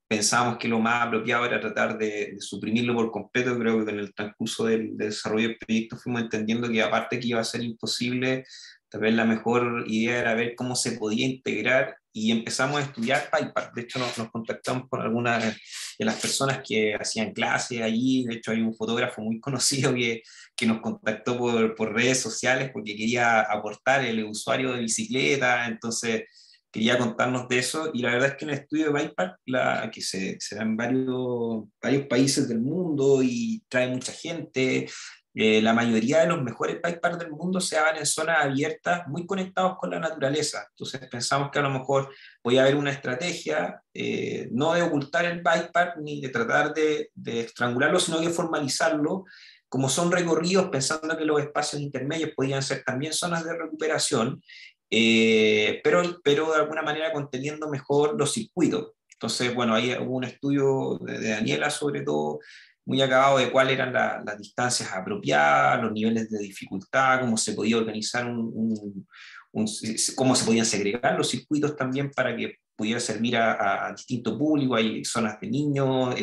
pensábamos que lo más apropiado era tratar de suprimirlo por completo. Creo que en el transcurso del desarrollo del proyecto fuimos entendiendo que aparte que iba a ser imposible, tal vez la mejor idea era ver cómo se podía integrar, y empezamos a estudiar bike park. De hecho, nos contactamos con algunas de las personas que hacían clases allí. De hecho, hay un fotógrafo muy conocido que nos contactó por redes sociales porque quería aportar el usuario de bicicleta. Entonces quería contarnos de eso, y la verdad es que en el estudio de bike park, que se da en varios países del mundo y trae mucha gente, la mayoría de los mejores bike parks del mundo se dan en zonas abiertas, muy conectados con la naturaleza. Entonces pensamos que a lo mejor podía haber una estrategia, no de ocultar el bike park ni de tratar de estrangularlo, sino de formalizarlo, como son recorridos, pensando que los espacios intermedios podían ser también zonas de recuperación, pero de alguna manera conteniendo mejor los circuitos. Entonces, bueno, ahí hubo un estudio de Daniela, sobre todo, muy acabado, de cuáles eran las distancias apropiadas, los niveles de dificultad, cómo se podía organizar cómo se podían segregar los circuitos también para que pudiera servir a distinto público. Hay zonas de niños,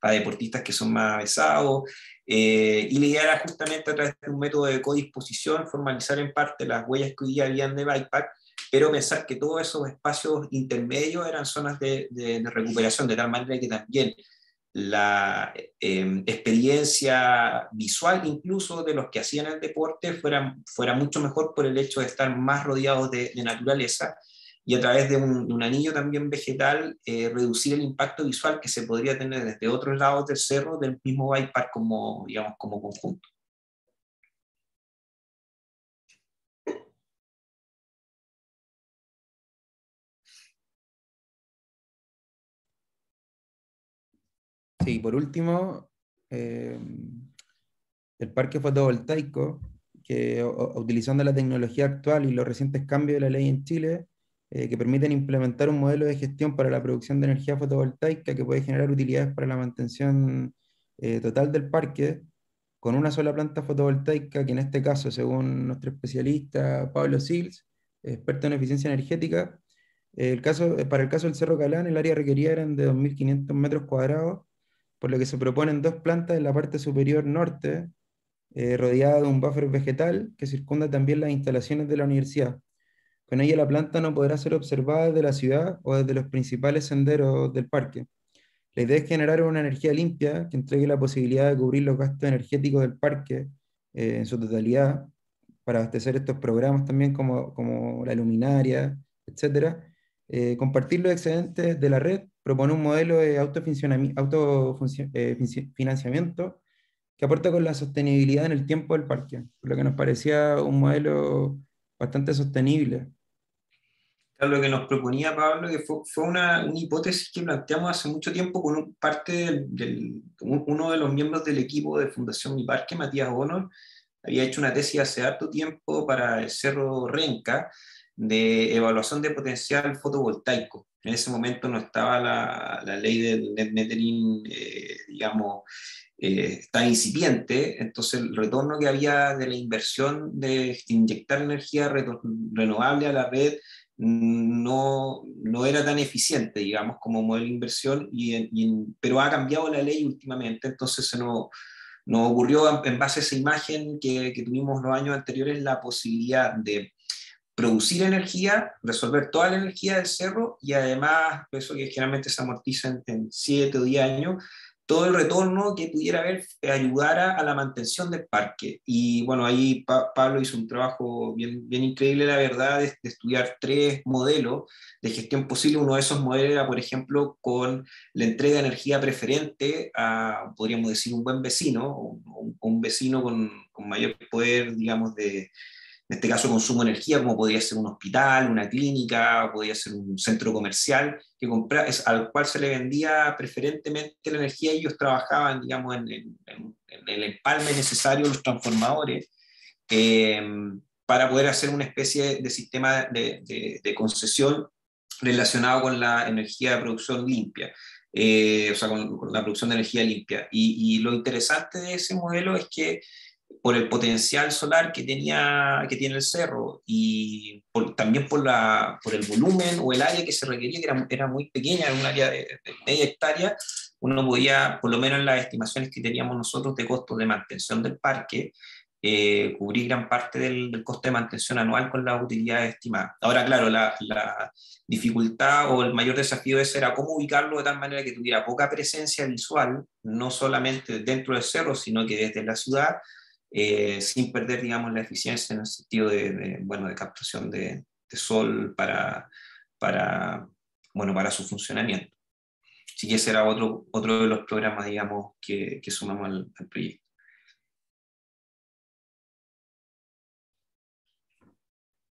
para deportistas que son más avesados, y la idea era justamente a través de un método de codisposición formalizar en parte las huellas que hoy día habían de bike park, pero pensar que todos esos espacios intermedios eran zonas de recuperación, de tal manera que también la experiencia visual incluso de los que hacían el deporte fuera mucho mejor por el hecho de estar más rodeados de naturaleza, y a través de un anillo también vegetal reducir el impacto visual que se podría tener desde otros lados del cerro del mismo bike park como, digamos, como conjunto. Sí, por último, el parque fotovoltaico, que utilizando la tecnología actual y los recientes cambios de la ley en Chile, que permiten implementar un modelo de gestión para la producción de energía fotovoltaica que puede generar utilidades para la mantención total del parque, con una sola planta fotovoltaica, que en este caso, según nuestro especialista Pablo Sils, experto en eficiencia energética, para el caso del Cerro Calán, el área requerida eran de 2.500 metros cuadrados, por lo que se proponen dos plantas en la parte superior norte, rodeada de un buffer vegetal que circunda también las instalaciones de la universidad. Con ella la planta no podrá ser observada desde la ciudad o desde los principales senderos del parque. La idea es generar una energía limpia que entregue la posibilidad de cubrir los gastos energéticos del parque en su totalidad, para abastecer estos programas también como la luminaria, etc. Compartir los excedentes de la red, propone un modelo de autofinanciamiento que aporta con la sostenibilidad en el tiempo del parque, por lo que nos parecía un modelo bastante sostenible. Lo que nos proponía Pablo, que fue una hipótesis que planteamos hace mucho tiempo con parte uno de los miembros del equipo de Fundación Mi Parque, Matías Honor, había hecho una tesis hace harto tiempo para el Cerro Renca de evaluación de potencial fotovoltaico. En ese momento no estaba la ley del net metering, digamos, está incipiente, entonces el retorno que había de la inversión de inyectar energía renovable a la red no era tan eficiente, digamos, como modelo de inversión, pero ha cambiado la ley últimamente, entonces nos ocurrió en base a esa imagen que tuvimos los años anteriores la posibilidad de producir energía, resolver toda la energía del cerro y además, eso que generalmente se amortiza en 7 o 10 años, todo el retorno que pudiera haber ayudara a la mantención del parque. Y bueno, ahí Pablo hizo un trabajo bien increíble, la verdad, de estudiar 3 modelos de gestión posible. Uno de esos modelos era, por ejemplo, con la entrega de energía preferente a, podríamos decir, un buen vecino, un vecino con mayor poder, digamos, en este caso consumo de energía, como podría ser un hospital, una clínica, podría ser un centro comercial, al cual se le vendía preferentemente la energía y ellos trabajaban, digamos, en el empalme necesario, los transformadores, para poder hacer una especie de sistema de concesión relacionado con la energía de producción limpia. O sea, con la producción de energía limpia. Y lo interesante de ese modelo es que por el potencial solar que tiene el cerro y también por el volumen o el área que se requería, que era muy pequeña, era un área de media hectárea, uno podía, por lo menos en las estimaciones que teníamos nosotros de costos de mantención del parque, cubrir gran parte del costo de mantención anual con las utilidades estimadas. Ahora, claro, la dificultad o el mayor desafío ese era cómo ubicarlo de tal manera que tuviera poca presencia visual, no solamente dentro del cerro, sino que desde la ciudad, sin perder, digamos, la eficiencia en el sentido de captación de sol para su funcionamiento. Así que ese era otro de los programas, digamos, que sumamos al proyecto.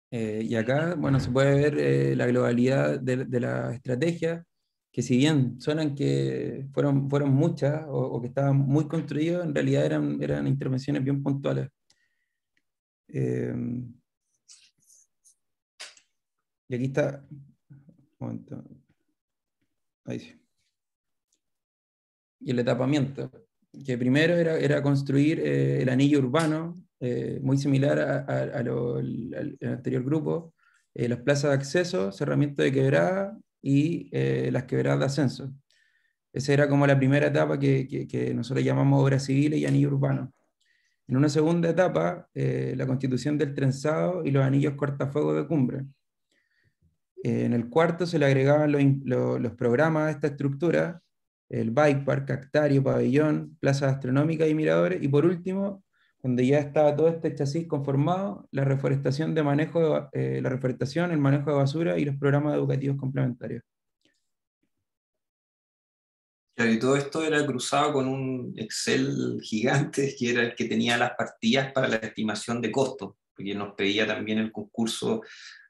Y acá, bueno, se puede ver la globalidad de la estrategia, que si bien suenan que fueron muchas o que estaban muy construidas, en realidad eran intervenciones bien puntuales. Y aquí está, un momento, ahí sí. Y el etapamiento, que primero era construir el anillo urbano, muy similar al anterior grupo, las plazas de acceso, cerramiento de quebrada y las quebradas de ascenso. Esa era como la primera etapa que nosotros llamamos obras civiles y anillo urbano. En una segunda etapa, la constitución del trenzado y los anillos cortafuegos de cumbre. En el cuarto se le agregaban los programas de esta estructura, el bike park, cactario, pabellón, plazas astronómicas y miradores, y por último, donde ya estaba todo este chasis conformado, la reforestación, el manejo de basura y los programas educativos complementarios. Claro, y todo esto era cruzado con un Excel gigante, que era el que tenía las partidas para la estimación de costos, porque nos pedía también el concurso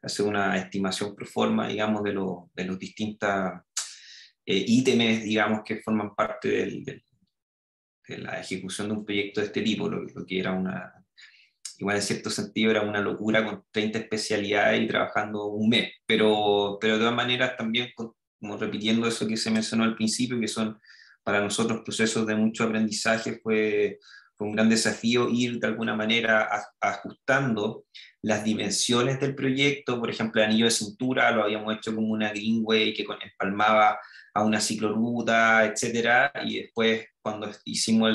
hacer una estimación pro forma, digamos, de los distintos ítems, digamos, que forman parte de la ejecución de un proyecto de este tipo, lo que era igual en cierto sentido era una locura con 30 especialidades y trabajando un mes, pero de todas maneras también como repitiendo eso que se mencionó al principio, que son para nosotros procesos de mucho aprendizaje, fue un gran desafío ir de alguna manera ajustando las dimensiones del proyecto. Por ejemplo, el anillo de cintura lo habíamos hecho como una greenway que empalmaba a una ciclorruta, etcétera, y después cuando hicimos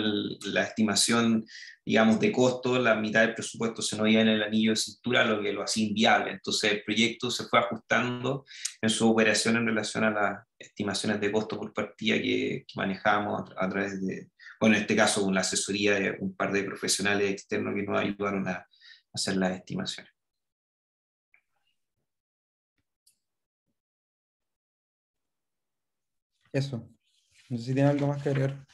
la estimación, digamos, de costo, la mitad del presupuesto se nos iba en el anillo de cintura, lo que lo hacía inviable. Entonces el proyecto se fue ajustando en su operación en relación a las estimaciones de costo por partida que manejábamos a través de, bueno, en este caso con la asesoría de un par de profesionales externos que nos ayudaron a hacer las estimaciones. Eso. No sé si tiene algo más que agregar.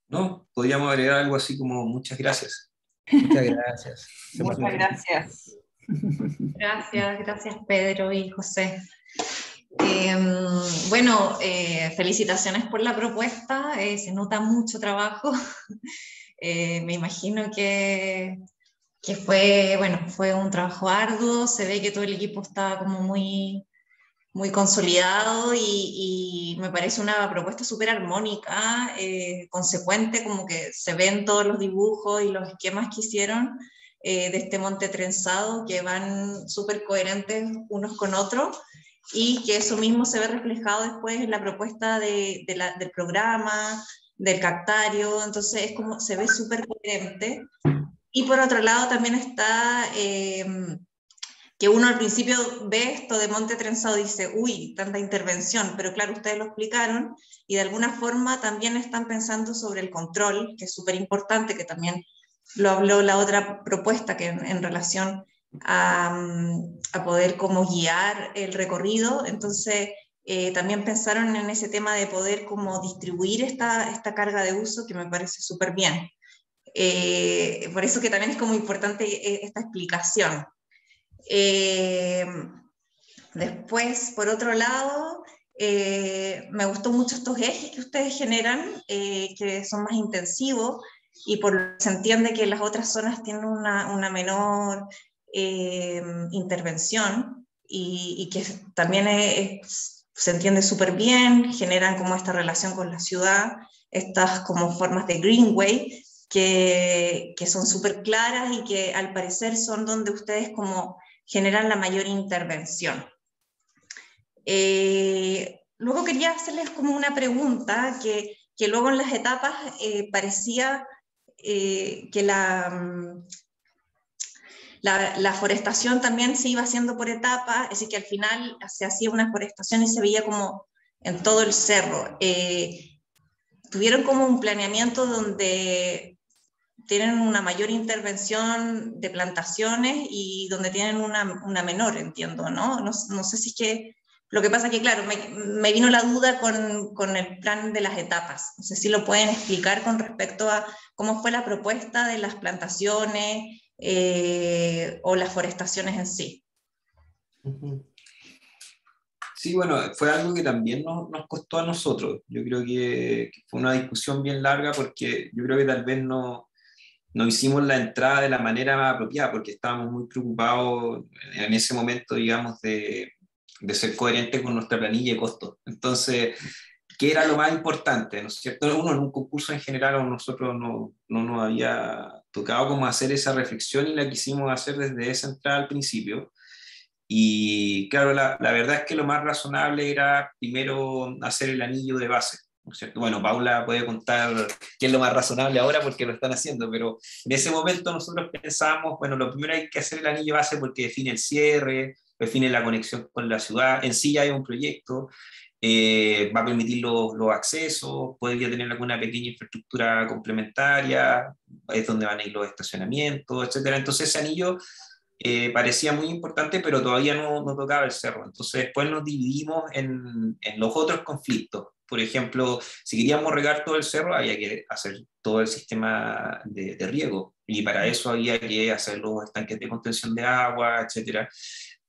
No, podríamos agregar algo así como muchas gracias. Muchas gracias. Muchas gracias. Gracias Pedro y José. Felicitaciones por la propuesta, se nota mucho trabajo. Me imagino que fue, bueno, fue un trabajo arduo, se ve que todo el equipo estaba como muy, muy consolidado y me parece una propuesta súper armónica, consecuente, como que se ven todos los dibujos y los esquemas que hicieron de este monte trenzado, que van súper coherentes unos con otros, y que eso mismo se ve reflejado después en la propuesta del programa, del Cactario, entonces es como se ve súper coherente. Y por otro lado también está que uno al principio ve esto de monte trenzado y dice, uy, tanta intervención, pero claro, ustedes lo explicaron y de alguna forma también están pensando sobre el control, que es súper importante, que también lo habló la otra propuesta, que en relación a poder como guiar el recorrido, entonces también pensaron en ese tema de poder como distribuir esta carga de uso, que me parece súper bien. Por eso que también es como importante esta explicación. Después, por otro lado, me gustó mucho estos ejes que ustedes generan, que son más intensivos, y por lo que se entiende que las otras zonas tienen una menor intervención, y que también se entiende súper bien, generan como esta relación con la ciudad, estas como formas de greenway, que son súper claras y que al parecer son donde ustedes como generan la mayor intervención. Luego quería hacerles como una pregunta que luego en las etapas parecía que la forestación también se iba haciendo por etapas, es decir, que al final se hacía una forestación y se veía como en todo el cerro. Tuvieron como un planeamiento donde tienen una mayor intervención de plantaciones y donde tienen una menor, entiendo, ¿no? No sé si es que... Lo que pasa es que, claro, me vino la duda con el plan de las etapas. No sé si lo pueden explicar con respecto a cómo fue la propuesta de las plantaciones o las forestaciones en sí. Sí, bueno, fue algo que también nos costó a nosotros. Yo creo que fue una discusión bien larga, porque yo creo que tal vez no hicimos la entrada de la manera apropiada, porque estábamos muy preocupados en ese momento, digamos, de ser coherentes con nuestra planilla de costos. Entonces, ¿qué era lo más importante? ¿No es cierto? Uno en un concurso en general a nosotros no nos había tocado como hacer esa reflexión, y la quisimos hacer desde esa entrada al principio. Y claro, la verdad es que lo más razonable era primero hacer el anillo de base, ¿no es cierto? Bueno, Paula puede contar qué es lo más razonable ahora porque lo están haciendo, pero en ese momento nosotros pensábamos, bueno, lo primero hay que hacer el anillo de base porque define el cierre, define la conexión con la ciudad, en sí ya hay un proyecto, va a permitir los accesos, podría tener alguna pequeña infraestructura complementaria, es donde van a ir los estacionamientos, etcétera. Entonces ese anillo parecía muy importante, pero todavía no tocaba el cerro. Entonces después nos dividimos en los otros conflictos. Por ejemplo, si queríamos regar todo el cerro, había que hacer todo el sistema de riego, y para eso había que hacer los estanques de contención de agua, etc.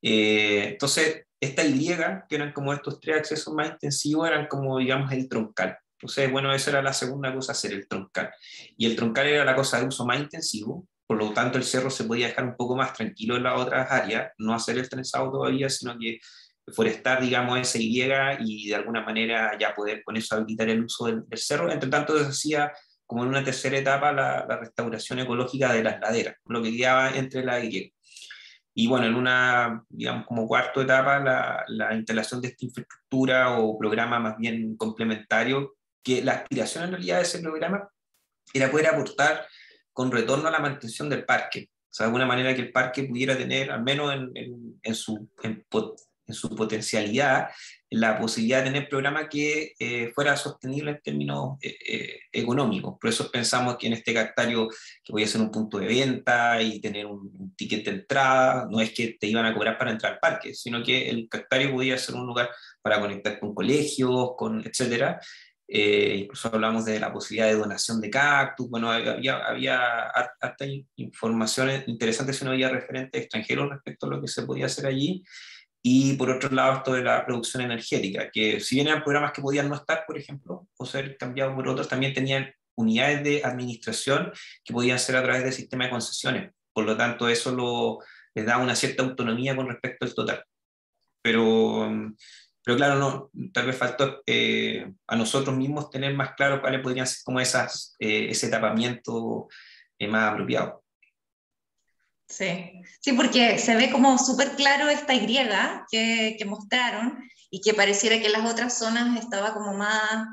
Entonces, esta Y, que eran como estos tres accesos más intensivos, eran como, digamos, el troncal. Entonces, bueno, esa era la segunda cosa, hacer el troncal. Y el troncal era la cosa de uso más intensivo, por lo tanto el cerro se podía dejar un poco más tranquilo en las otras áreas, no hacer el trenzado todavía, sino que forestar, digamos, esa Y, y de alguna manera ya poder con eso habilitar el uso del cerro. Entre tanto, se hacía como en una tercera etapa la restauración ecológica de las laderas, lo que quedaba entre la Y. Y bueno, en una, digamos, como cuarta etapa, la instalación de esta infraestructura o programa más bien complementario, que la aspiración en realidad de ese programa era poder aportar con retorno a la mantención del parque. O sea, de alguna manera que el parque pudiera tener, al menos en su potencialidad, la posibilidad de tener programas que fuera sostenible en términos económicos. Por eso pensamos que en este Cactario, que podía ser un punto de venta y tener un ticket de entrada, no es que te iban a cobrar para entrar al parque, sino que el Cactario podía ser un lugar para conectar con colegios, etcétera. Incluso hablamos de la posibilidad de donación de cactus. Bueno, había harta información interesante, si no había referentes extranjeros respecto a lo que se podía hacer allí. Y por otro lado, esto de la producción energética, que si bien eran programas que podían no estar, por ejemplo, o ser cambiados por otros, también tenían unidades de administración que podían ser a través del sistema de concesiones. Por lo tanto, eso les da una cierta autonomía con respecto al total. Pero claro, no, tal vez faltó a nosotros mismos tener más claro cuáles podrían ser como ese tapamiento más apropiado. Sí, sí, porque se ve como súper claro esta Y que mostraron y que pareciera que las otras zonas estaba como más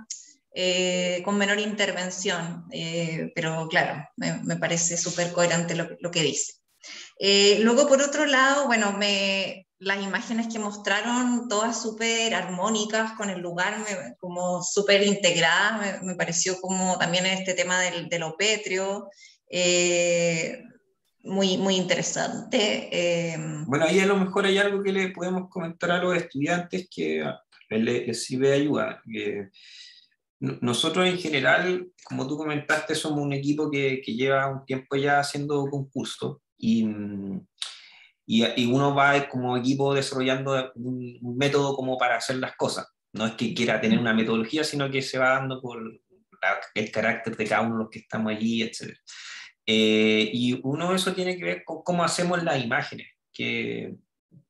con menor intervención, pero claro, me parece súper coherente lo que dice. Luego, por otro lado, bueno, las imágenes que mostraron, todas súper armónicas con el lugar, como súper integradas, me pareció como también este tema de lo pétreo, muy, muy interesante. Bueno, ahí a lo mejor hay algo que le podemos comentar a los estudiantes que les sirve de ayuda. Nosotros en general, como tú comentaste, somos un equipo que lleva un tiempo ya haciendo concursos y uno va como equipo desarrollando un método como para hacer las cosas. No es que quiera tener una metodología, sino que se va dando por el carácter de cada uno de los que estamos allí, etc. Y uno de eso tiene que ver con cómo hacemos las imágenes, que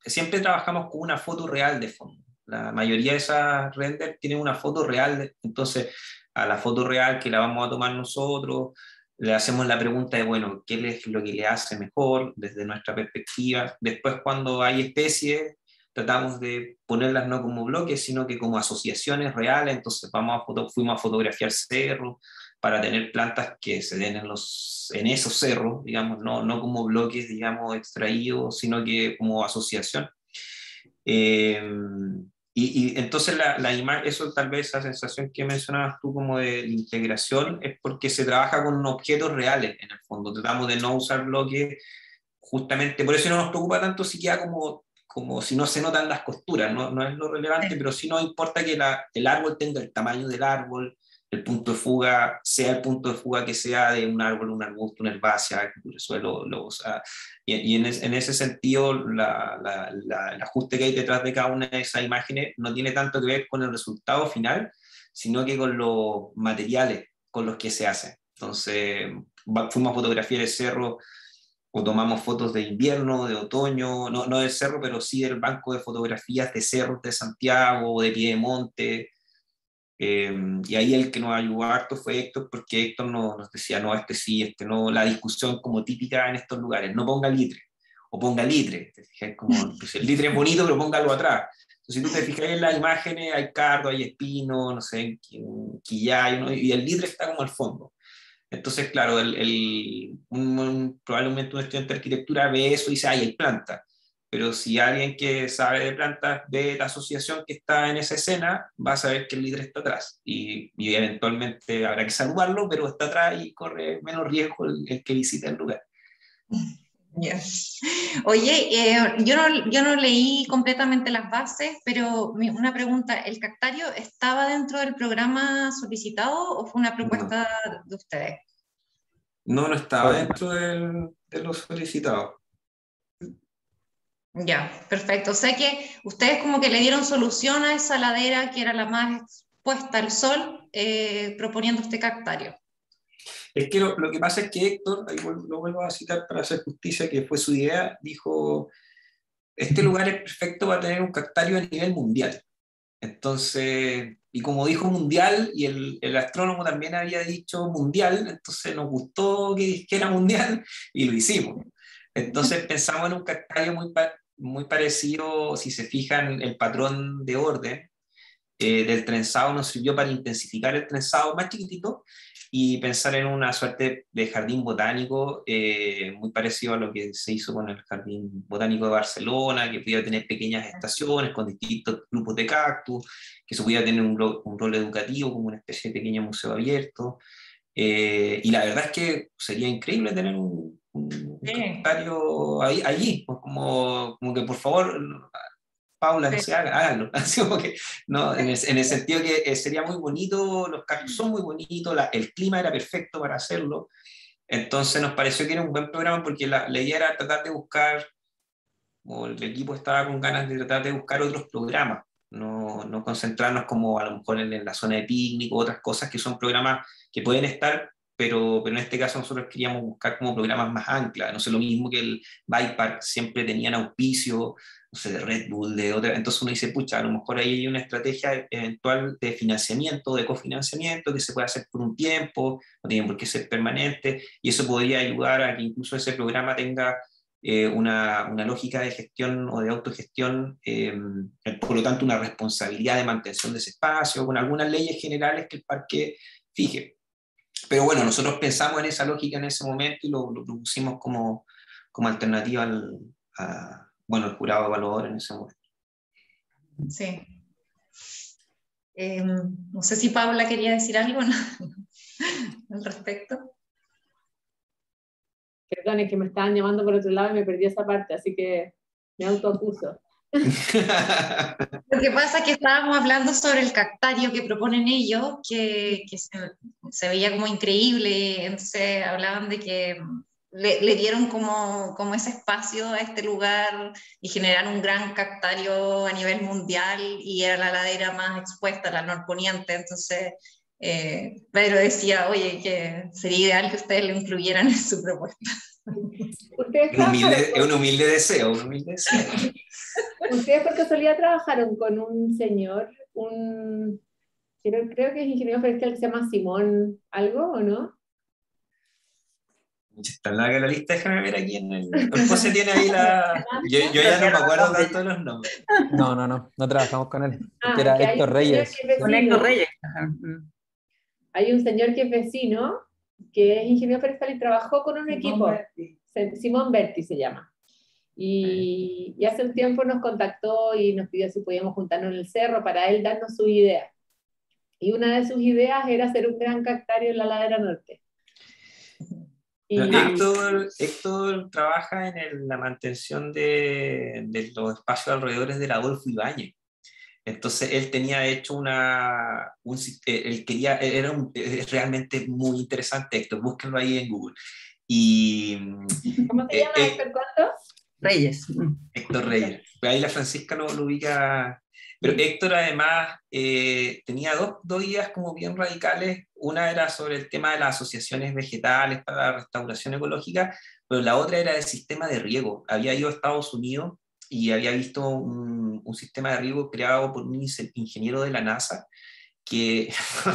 siempre trabajamos con una foto real de fondo. La mayoría de esas renders tienen una foto real, entonces a la foto real que la vamos a tomar nosotros, le hacemos la pregunta de, bueno, ¿qué es lo que le hace mejor desde nuestra perspectiva? Después, cuando hay especies, tratamos de ponerlas no como bloques, sino que como asociaciones reales, entonces fuimos a fotografiar cerros para tener plantas que se den en esos cerros, digamos, no como bloques, digamos, extraídos, sino que como asociación. Y entonces eso tal vez esa sensación que mencionabas tú como de integración es porque se trabaja con objetos reales en el fondo, tratamos de no usar bloques justamente, por eso no nos preocupa tanto si queda como si no se notan las costuras, no es lo relevante, sí. Pero sí nos importa que el árbol tenga el tamaño del árbol, el punto de fuga sea el punto de fuga que sea de un árbol, un arbusto, una herbácea, el suelo, y en ese sentido el ajuste que hay detrás de cada una de esas imágenes no tiene tanto que ver con el resultado final, sino que con los materiales con los que se hace. Entonces fuimos a fotografiar el cerro o tomamos fotos de invierno, de otoño, no del cerro, pero sí del banco de fotografías de cerros de Santiago, de Piedemonte. Y ahí el que nos ayudó harto fue Héctor, porque Héctor nos decía, no, sí, no, la discusión como típica en estos lugares, no ponga litre, o ponga litre, te fijas, como, pues el litre es bonito, pero póngalo atrás. Entonces, si tú te fijas en las imágenes, hay cardo, hay espino, no sé, quillay, ¿no? Y el litre está como al fondo. Entonces, claro, probablemente un estudiante de arquitectura ve eso y dice, ay, hay planta. Pero si alguien que sabe de plantas ve la asociación que está en esa escena, va a saber que el líder está atrás. Y eventualmente habrá que saludarlo, pero está atrás y corre menos riesgo el que visita el lugar. Yes. Oye, yo no leí completamente las bases, pero una pregunta, ¿el Cactario estaba dentro del programa solicitado o fue una propuesta de ustedes? No estaba dentro de los solicitados. Ya, perfecto. O sea que ustedes como que le dieron solución a esa ladera que era la más expuesta al sol, proponiendo este Cactario. Es que lo que pasa es que Héctor, ahí lo vuelvo a citar para hacer justicia, que fue su idea, dijo, este lugar es perfecto para tener un Cactario a nivel mundial. Entonces, y como dijo mundial, y el astrónomo también había dicho mundial, entonces nos gustó que era mundial y lo hicimos. Entonces pensamos en un Cactario muy parecido, si se fijan, el patrón de orden del trenzado nos sirvió para intensificar el trenzado más chiquitito y pensar en una suerte de jardín botánico muy parecido a lo que se hizo con el Jardín Botánico de Barcelona, que podía tener pequeñas estaciones con distintos grupos de cactus, que se podía tener un rol educativo como una especie de pequeño museo abierto. Y la verdad es que sería increíble tener un comentario allí, pues como que por favor, Paula, no sé, háganlo. Así como que, ¿no? En el sentido que sería muy bonito, los cactus son muy bonitos, el clima era perfecto para hacerlo. Entonces nos pareció que era un buen programa porque la idea era tratar de buscar, o el equipo estaba con ganas de tratar de buscar otros programas, no concentrarnos como a lo mejor en la zona de picnic o otras cosas que son programas que pueden estar, pero en este caso nosotros queríamos buscar como programas más ancla, no sé, lo mismo que el Bike Park siempre tenían auspicio, no sé, de Red Bull, de otra, entonces uno dice, pucha, a lo mejor ahí hay una estrategia eventual de financiamiento, de cofinanciamiento, que se puede hacer por un tiempo, no tiene por qué ser permanente, y eso podría ayudar a que incluso ese programa tenga una lógica de gestión o de autogestión, por lo tanto una responsabilidad de mantención de ese espacio, con algunas leyes generales que el parque fije. Pero bueno, nosotros pensamos en esa lógica en ese momento y lo propusimos como alternativa bueno, al jurado evaluador en ese momento. Sí. No sé si Paula quería decir algo, ¿no? Al respecto. Perdón, es que me estaban llamando por otro lado y me perdí esa parte, así que me autoacuso. Lo que pasa es que estábamos hablando sobre el cactario que proponen ellos, que se veía como increíble, entonces hablaban de que le dieron como ese espacio a este lugar y generaron un gran cactario a nivel mundial y era la ladera más expuesta, la norponiente, entonces Pedro decía, oye, que sería ideal que ustedes lo incluyeran en su propuesta. Es un humilde deseo, un humilde deseo. Ustedes por casualidad trabajaron con un señor, creo que es ingeniero forestal que se llama Simón algo, ¿o no? Está larga la lista, déjame ver aquí en el José tiene ahí la... Yo ya no me acuerdo tanto de los nombres. No trabajamos con él. Ah, Que era que hay Héctor un señor Reyes. que es Con vecino. Héctor Reyes. Hay un señor que es vecino, que es ingeniero forestal y trabajó con un equipo. Simón Berti se llama. Y hace un tiempo nos contactó y nos pidió si podíamos juntarnos en el cerro para él darnos sus ideas. Y una de sus ideas era hacer un gran cactario en la ladera norte. Y Héctor trabaja en la mantención de los espacios alrededores del Adolfo Ibáñez. Entonces él tenía hecho él quería, es realmente muy interesante, Héctor, búsquenlo ahí en Google. ¿cómo se llama Héctor cuánto? Reyes. Héctor Reyes. Ahí la Francisca lo ubica. Pero Héctor además tenía dos ideas como bien radicales. Una era sobre el tema de las asociaciones vegetales para la restauración ecológica, pero la otra era el sistema de riego. Había ido a Estados Unidos y había visto un sistema de riego creado por un ingeniero de la NASA que lo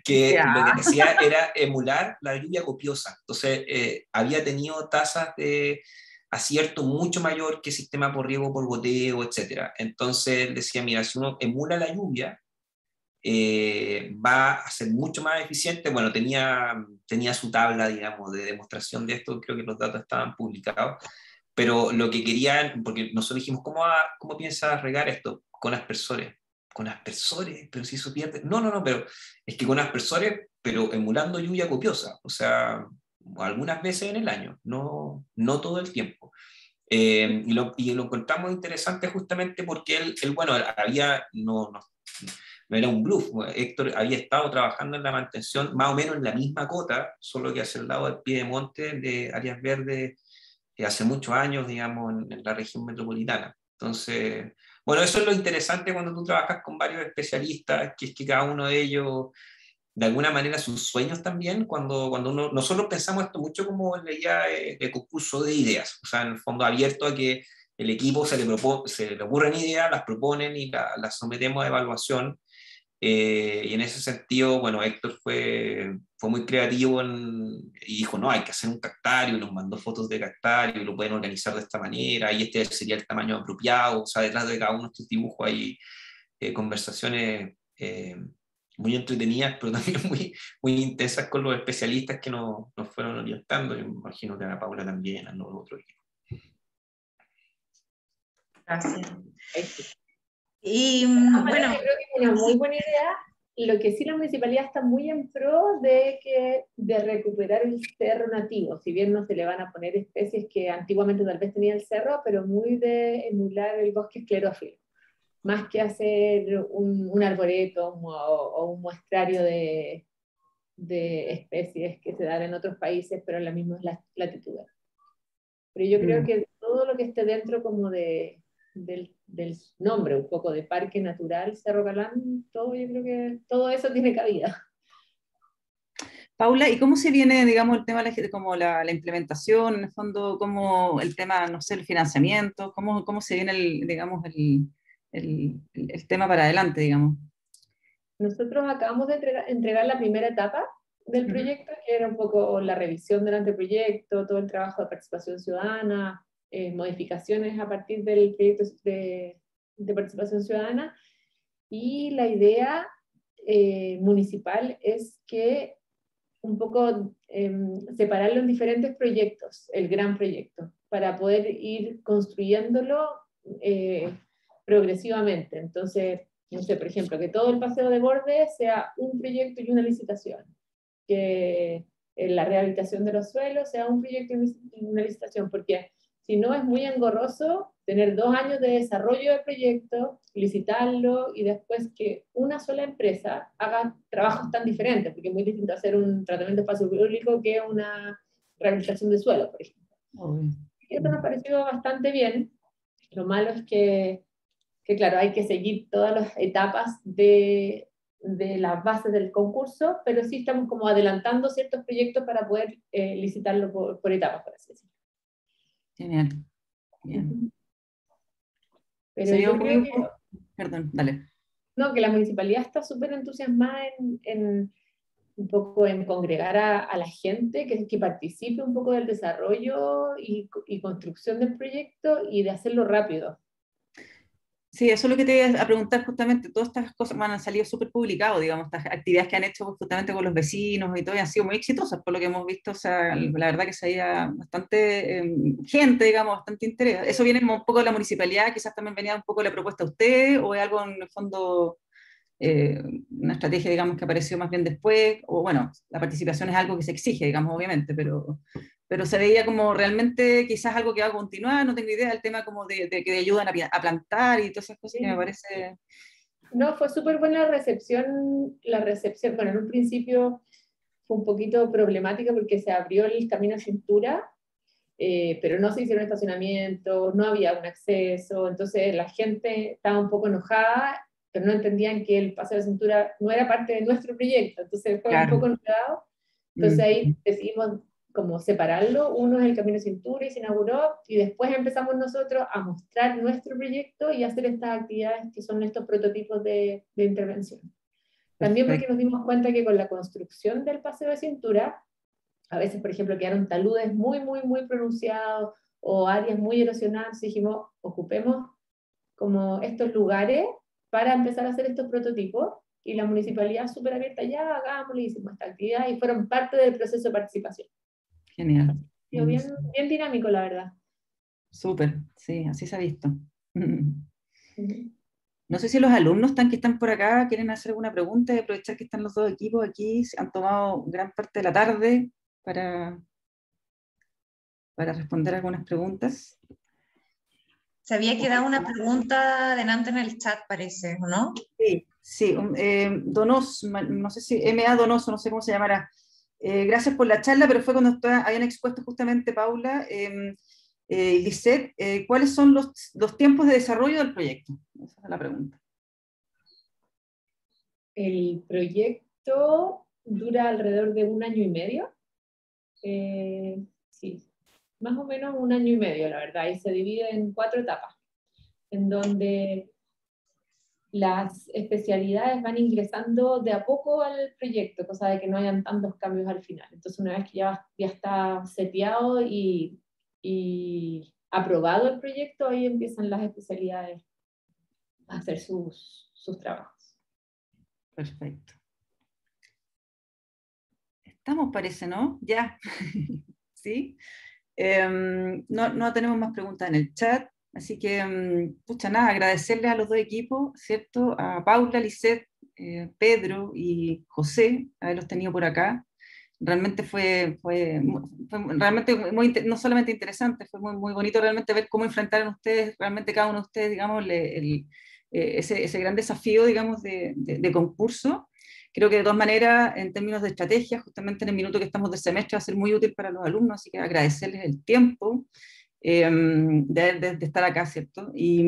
que hacía era emular la lluvia copiosa. Entonces había tenido tasas de acierto mucho mayor que sistema por riego por goteo, etc. Entonces él decía, mira, si uno emula la lluvia, va a ser mucho más eficiente. Bueno, tenía su tabla, digamos, de demostración de esto, creo que los datos estaban publicados, pero lo que querían, porque nosotros dijimos, ¿cómo piensas regar esto? Con aspersores. Con aspersores, pero si eso pierde... No, pero es que con aspersores, pero emulando lluvia copiosa, o sea, algunas veces en el año, no todo el tiempo. Y lo encontramos interesante justamente porque él bueno, no era un bluff. Héctor había estado trabajando en la mantención más o menos en la misma cota, solo que hacia el lado del Piedemonte de áreas verdes hace muchos años, digamos, en la región metropolitana. Entonces, bueno, eso es lo interesante cuando tú trabajas con varios especialistas, que es que cada uno de ellos, de alguna manera, sus sueños también, cuando nosotros pensamos esto mucho como en la idea de concurso de ideas, o sea, en el fondo abierto a que el equipo se le ocurren ideas, las proponen y las sometemos a evaluación. Y en ese sentido, bueno, Héctor fue muy creativo y dijo, no, hay que hacer un cactario, y nos mandó fotos de cactario, y lo pueden organizar de esta manera, y este sería el tamaño apropiado, o sea, detrás de cada uno de estos dibujos hay conversaciones muy entretenidas, pero también muy intensas con los especialistas que nos fueron orientando. Yo me imagino que a Paula también, a los otros equipos. Gracias. Y bueno, yo creo que es una muy buena idea. Lo que sí la municipalidad está muy en pro de recuperar el cerro nativo, si bien no se le van a poner especies que antiguamente tal vez tenía el cerro, pero muy de emular el bosque esclerófilo, más que hacer un arboreto o un muestrario de especies que se dan en otros países, pero en las mismas latitudes. Pero yo creo que todo lo que esté dentro como de del nombre, un poco de Parque Natural Cerro Calán, todo, yo creo que todo eso tiene cabida. Paula, ¿y cómo se viene, digamos, el tema de como la implementación, en el fondo, cómo el tema, no sé, el financiamiento, cómo se viene digamos, el tema para adelante, digamos? Nosotros acabamos de entregar la primera etapa del proyecto, que era un poco la revisión del anteproyecto, todo el trabajo de participación ciudadana, modificaciones a partir del proyecto de participación ciudadana, y la idea municipal es que un poco separarlo en diferentes proyectos, el gran proyecto, para poder ir construyéndolo progresivamente. Entonces, no sé, por ejemplo, que todo el paseo de borde sea un proyecto y una licitación, que la rehabilitación de los suelos sea un proyecto y una licitación, porque si no es muy engorroso tener 2 años de desarrollo de proyecto, licitarlo y después que una sola empresa haga trabajos tan diferentes, porque es muy distinto hacer un tratamiento de espacio público que una rehabilitación de suelo, por ejemplo. Y esto nos pareció bastante bien. Lo malo es que claro, hay que seguir todas las etapas de las bases del concurso, pero sí estamos como adelantando ciertos proyectos para poder licitarlo por etapas, por así decirlo. Genial. Bien. Pero yo creo que, perdón, dale. no, que la municipalidad está súper entusiasmada en un poco en congregar a la gente que participe un poco del desarrollo y construcción del proyecto y de hacerlo rápido. Sí, eso es lo que te iba a preguntar justamente. Todas estas cosas han salido súper publicadas, digamos, estas actividades que han hecho justamente con los vecinos y todo, y han sido muy exitosas por lo que hemos visto. O sea, la verdad que se había bastante gente, digamos, bastante interés. ¿Eso viene un poco de la municipalidad? ¿Quizás también venía un poco de la propuesta de ustedes? ¿O es algo en el fondo, una estrategia, digamos, que apareció más bien después? O bueno, la participación es algo que se exige, digamos, obviamente, pero se veía como realmente quizás algo que va a continuar, no tengo idea, el tema como de que ayudan a plantar y todas esas cosas que me parece... No, fue súper buena la recepción, bueno, en un principio fue un poquito problemática porque se abrió el camino a cintura, pero no se hicieron estacionamientos, no había un acceso, entonces la gente estaba un poco enojada, pero no entendían que el paseo de cintura no era parte de nuestro proyecto, entonces fue un poco enredado, entonces ahí decidimos como separarlo, uno es el camino de cintura y se inauguró, y después empezamos nosotros a mostrar nuestro proyecto y hacer estas actividades que son estos prototipos de intervención. También porque nos dimos cuenta que con la construcción del paseo de cintura, a veces, por ejemplo, quedaron taludes muy, muy, muy pronunciados o áreas muy erosionadas, dijimos, ocupemos como estos lugares para empezar a hacer estos prototipos, y la municipalidad súper abierta, ya hagámoslo, hicimos esta actividad, y fueron parte del proceso de participación. Genial. Bien, bien dinámico, la verdad. Súper, sí, así se ha visto. No sé si los alumnos que están por acá quieren hacer alguna pregunta y aprovechar que están los dos equipos aquí, han tomado gran parte de la tarde para responder algunas preguntas. Se había quedado una pregunta delante en el chat, parece, ¿o no? Sí, Donoso, no sé si MA Donoso, no sé cómo se llamará. Gracias por la charla, pero fue cuando habían expuesto justamente Paula y Lisette, ¿cuáles son los tiempos de desarrollo del proyecto? Esa es la pregunta. El proyecto dura alrededor de 1 año y medio. Sí, más o menos 1 año y medio, la verdad, y se divide en 4 etapas, en donde las especialidades van ingresando de a poco al proyecto, cosa de que no hayan tantos cambios al final. Entonces, una vez que ya está seteado y aprobado el proyecto, ahí empiezan las especialidades a hacer sus trabajos. Perfecto. Estamos, parece, ¿no? Ya. ¿Sí? No tenemos más preguntas en el chat, así que, pucha, nada, agradecerles a los dos equipos, ¿cierto? A Paula, Lisette, Pedro y José, haberlos tenido por acá. Realmente fue realmente no solamente interesante, fue muy, muy bonito realmente ver cómo enfrentaron ustedes, realmente cada uno de ustedes, digamos, ese gran desafío, digamos, de concurso. Creo que de todas maneras, en términos de estrategia, justamente en el minuto que estamos de semestre, va a ser muy útil para los alumnos, así que agradecerles el tiempo. de estar acá, ¿cierto? Y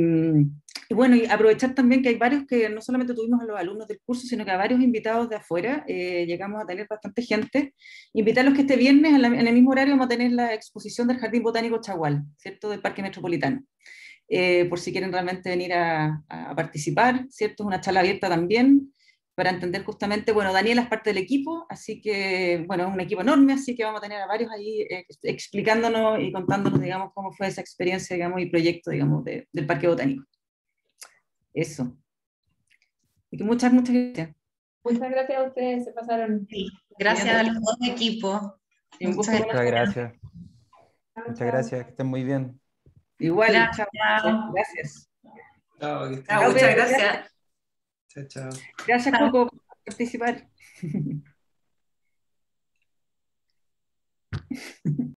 bueno, y aprovechar también que hay varios que no solamente tuvimos a los alumnos del curso, sino que a varios invitados de afuera, llegamos a tener bastante gente. Invitarlos que este viernes en el mismo horario vamos a tener la exposición del Jardín Botánico Chagual, ¿cierto? Del Parque Metropolitano. Por si quieren realmente venir a participar, ¿cierto? Es una charla abierta también, para entender justamente, bueno, Daniela es parte del equipo, así que, bueno, es un equipo enorme, así que vamos a tener a varios ahí explicándonos y contándonos, digamos, cómo fue esa experiencia, digamos, y proyecto, digamos, del Parque Botánico. Eso. Y que muchas gracias. Muchas gracias a ustedes, se pasaron. Sí, gracias a los dos equipos. Y un gusto Muchas Muchas gracias. Chao, Muchas chao. gracias, que estén muy bien. Igual, Gracias. chao. Gracias. Chao, que estén Chao, bien. muchas gracias. Chao, chao. Gracias, Chao. Coco, por participar.